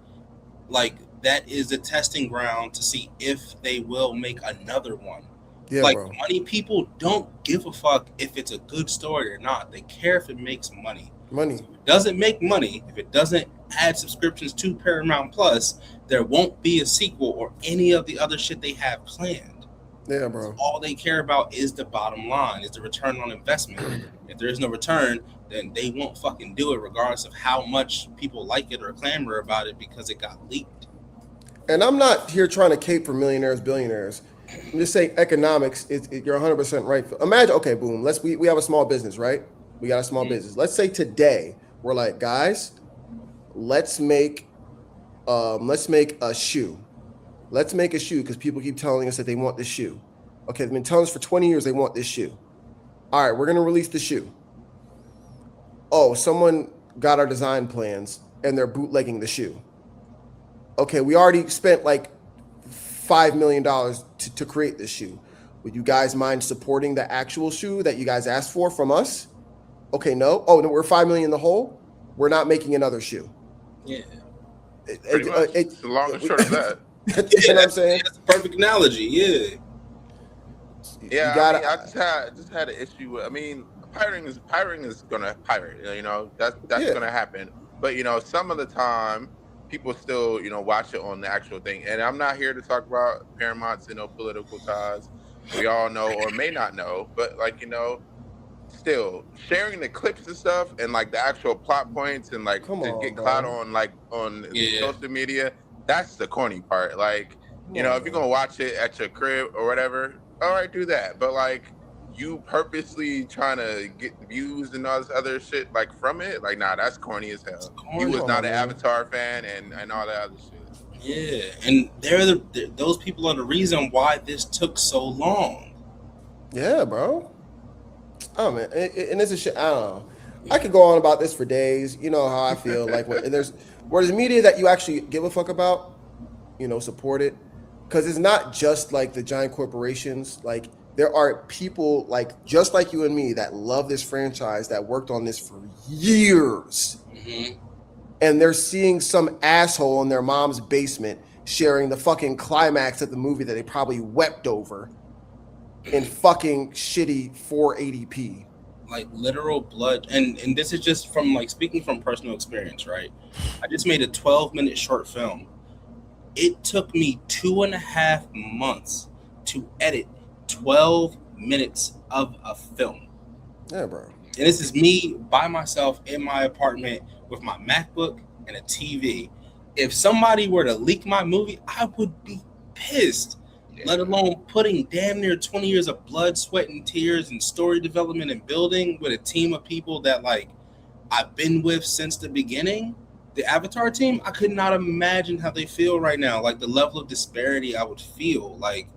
like that is a testing ground to see if they will make another one. Yeah, like bro. Money people don't give a fuck if it's a good story or not. They care if it makes money. So if it doesn't make money, if it doesn't add subscriptions to Paramount Plus, there won't be a sequel or any of the other shit they have planned. Yeah, bro. So all they care about is the bottom line, is the return on investment. If there is no return, then they won't fucking do it regardless of how much people like it or clamor about it because it got leaked. And I'm not here trying to cape for millionaires, billionaires. I'm just saying economics, you're 100% right. Imagine, okay, boom, we have a small business, right? We got a small business. Let's say today we're like, guys, let's make a shoe. Let's make a shoe because people keep telling us that they want this shoe. Okay, they've been telling us for 20 years they want this shoe. All right, we're going to release the shoe. Oh, someone got our design plans and they're bootlegging the shoe. Okay, we already spent like $5 million to create this shoe. Would you guys mind supporting the actual shoe that you guys asked for from us? Okay, no. Oh, no, we're $5 million in the hole. We're not making another shoe. Yeah. The long and short of that. You know what I'm saying? That's a perfect analogy. Yeah. Yeah, I just had an issue with. I mean, pirating is gonna pirate. You know, that's gonna happen. But you know, some of the time, people still watch it on the actual thing. And I'm not here to talk about Paramount's political ties. We all know or may not know, but still sharing the clips and stuff and like the actual plot points and like get clout on social media. That's the corny part. Like, if you're gonna watch it at your crib or whatever, all right, do that. But like, you purposely trying to get views and all this other shit like from it, like, nah, that's corny as hell. You was not an Avatar fan and all that other shit. Yeah, and those people are the reason why this took so long. Yeah, bro. Oh man, and this is shit. I don't know. I could go on about this for days. You know how I feel. Like when there's media that you actually give a fuck about, support it, because it's not just like the giant corporations. Like there are people like just like you and me that love this franchise that worked on this for years, Mm-hmm. and they're seeing some asshole in their mom's basement sharing the fucking climax of the movie that they probably wept over in fucking shitty 480p. Like literal blood, and this is just from like speaking from personal experience, right? I just made a 12-minute short film. It took me 2.5 months to edit 12 minutes of a film. Yeah, bro. And this is me by myself in my apartment with my MacBook and a TV. If somebody were to leak my movie, I would be pissed. Yeah. Let alone putting damn near 20 years of blood, sweat, and tears and story development and building with a team of people that like I've been with since the beginning. The Avatar team, I could not imagine how they feel right now. Like the level of disparity I would feel. Like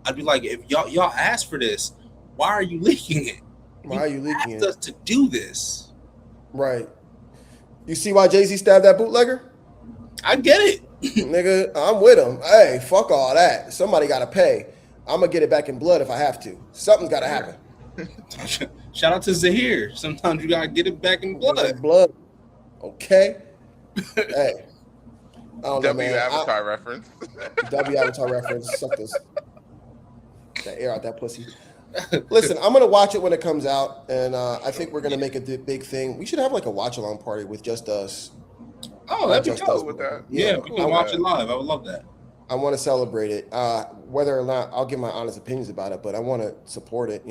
I'd be like, if y'all asked for this, why are you leaking it? Why are you leaking asked it? us to do this. Right. You see why Jay-Z stabbed that bootlegger? I get it. Nigga, I'm with him. Hey, fuck all that. Somebody got to pay. I'm going to get it back in blood if I have to. Something's got to happen. Shout out to Zahir. Sometimes you got to get it back in blood. Blood. Okay. Hey. I don't know, W man. Avatar reference. W Avatar reference. Suck this. That air out that pussy. Listen, I'm gonna watch it when it comes out, and I think we're gonna make a big thing. We should have like a watch along party with just us. Oh, that'd be Just cool us. with that. Yeah, we can watch it live. I would love that. I want to celebrate it. Whether or not I'll give my honest opinions about it, but I want to support it.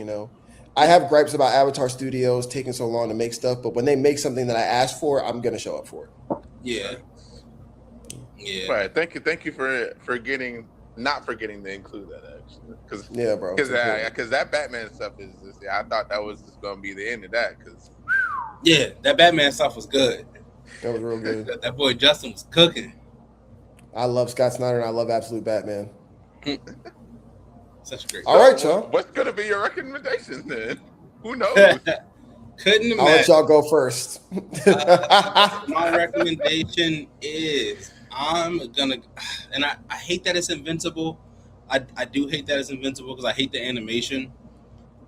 I have gripes about Avatar Studios taking so long to make stuff, but when they make something that I asked for, I'm gonna show up for it. Yeah. Yeah. Right. Thank you for not forgetting to include that actually. Because Yeah, bro. because that Batman stuff is just, I thought that was just gonna be the end of that. Because Yeah, that Batman stuff was good. That was real good. That boy Justin was cooking. I love Scott Snyder and I love Absolute Batman. Such a great. All right, y'all. What's gonna be your recommendation then? Who knows? Couldn't I'll let imagine. y'all go first. My recommendation is I'm gonna, and I hate that it's Invincible. I do hate that it's Invincible because I hate the animation.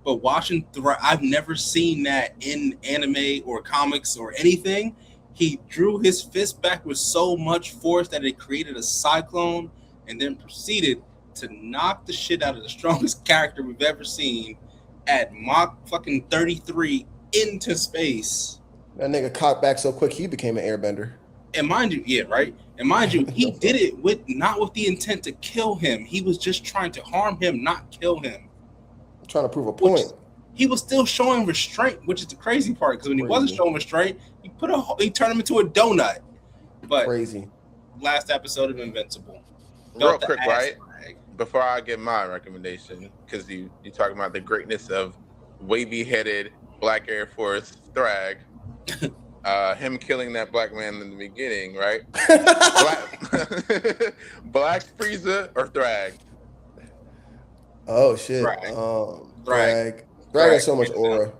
But watching I've never seen that in anime or comics or anything. He drew his fist back with so much force that it created a cyclone and then proceeded to knock the shit out of the strongest character we've ever seen at Mach fucking 33 into space. That nigga cocked back so quick he became an airbender. And mind you, yeah, right? And mind you, he did it not with the intent to kill him. He was just trying to harm him, not kill him. I'm trying to prove a point. He was still showing restraint, which is the crazy part. Because when he wasn't showing restraint, he turned him into a donut. But Crazy. Last episode of Invincible. Real quick, right? Before I give my recommendation, because you talking about the greatness of wavy-headed Black Air Force Thragg, him killing that black man in the beginning, right? Black Frieza or Thragg? Oh shit. Thragg. Thragg has so much aura.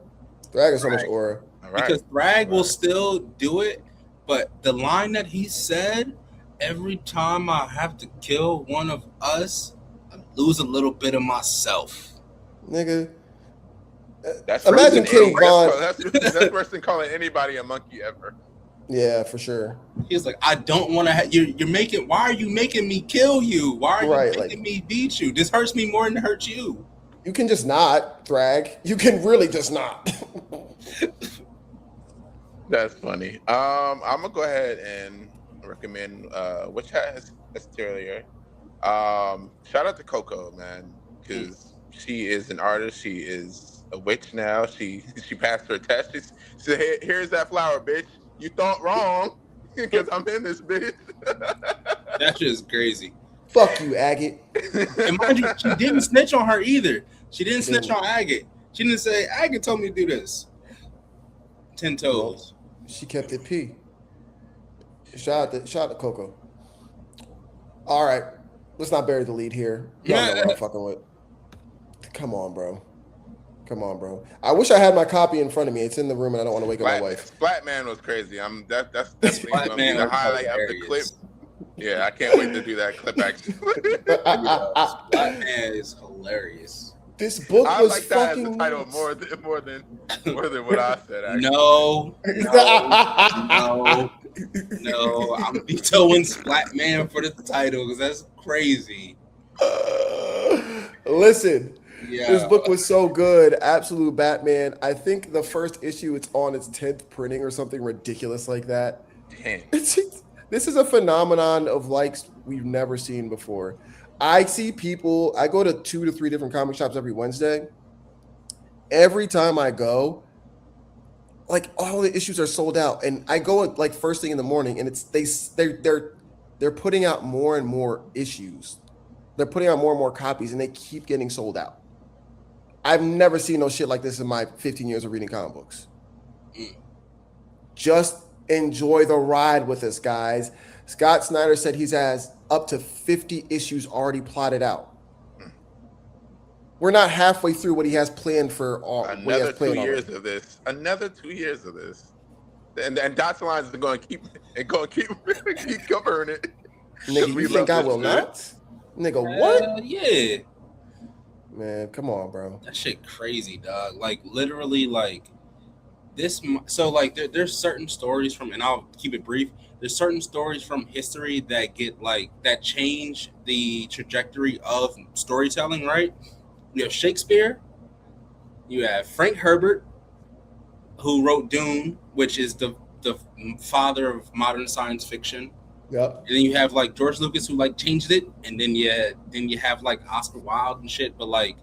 Thragg has so much aura. All right. Because Thragg will still do it, but the line that he said, every time I have to kill one of us, I lose a little bit of myself. Nigga. That's Imagine King Von. That's worse than calling anybody a monkey ever. Yeah, for sure. He's like, I don't want to. You're making. Why are you making me kill you? Why are you making me beat you? This hurts me more than it hurts you. You can just not, Thragg. You can really just not. That's funny. I'm gonna go ahead and recommend Witch Hat Artilier. Shout out to Coco, man, because she is an artist. She is a witch now. She passed her test. She said, hey, "Here's that flower, bitch. You thought wrong because I'm in this bitch." That shit is crazy. Fuck you, Agate. And mind you, she didn't snitch on her either. She didn't snitch on Agate. She didn't say, Agate told me to do this. 10 toes. Well, she kept it P. Shout out to Coco. All right. Let's not bury the lead here. Y'all know what I'm fucking with. Come on, bro. Come on, bro. I wish I had my copy in front of me. It's in the room, and I don't want to wake up my Splat, wife. Splat Man was crazy. That's definitely Splat gonna be Man the was highlight of the clip. hilarious. Yeah, I can't wait to do that clip actually. Yeah, Splat Man is hilarious. This book I was like that as the fucking title nuts. more than what I said. Actually. No, I'm vetoing Splat Man for the title because that's crazy. Listen, Yeah, this book was so good. Absolute Batman. I think the first issue, it's on its 10th printing or something ridiculous like that. This is a phenomenon of likes we've never seen before. I see people, I go to 2 to 3 different comic shops every Wednesday. Every time I go, like all the issues are sold out, and I go like first thing in the morning, and it's they're putting out more and more issues. They're putting out more and more copies, and they keep getting sold out. I've never seen no shit like this in my 15 years of reading comic books. Just enjoy the ride with us, guys. Scott Snyder said he has up to 50 issues already plotted out. We're not halfway through what he has planned for all. Another 2 years of this. Another 2 years of this. And Dots Lines is going to keep keep covering it. Nigga, you think I will not? Nigga, what? Yeah. Man, come on, bro. That shit crazy, dog. Like literally, like this. So like, there's certain stories from, and I'll keep it brief. There's certain stories from history that get like that change the trajectory of storytelling. Right? You have Shakespeare. You have Frank Herbert, who wrote Dune, which is the father of modern science fiction. Yep. And then you have like George Lucas, who like changed it, and then you have like Oscar Wilde and shit. But like,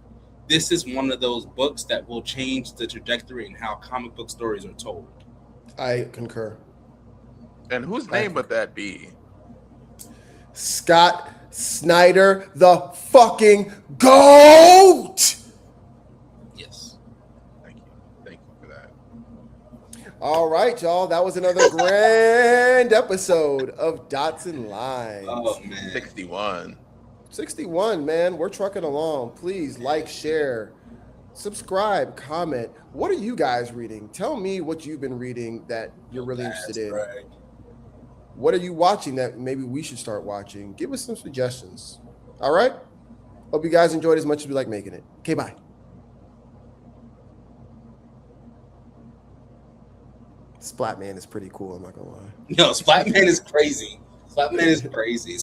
this is one of those books that will change the trajectory and how comic book stories are told. I concur. And whose name would that be? Scott Snyder, the fucking GOAT! Yes. Thank you for that. All right, y'all. That was another grand episode of Dots and Lines. Oh man. 61. 61, man. We're trucking along. Please like, share, subscribe, comment. What are you guys reading? Tell me what you've been reading that you're really interested in. Right. What are you watching that maybe we should start watching? Give us some suggestions. All right? Hope you guys enjoyed as much as we like making it. Okay, bye. Splat Man is pretty cool, I'm not gonna lie. Yo, Splat Man is crazy. Splat Man is crazy.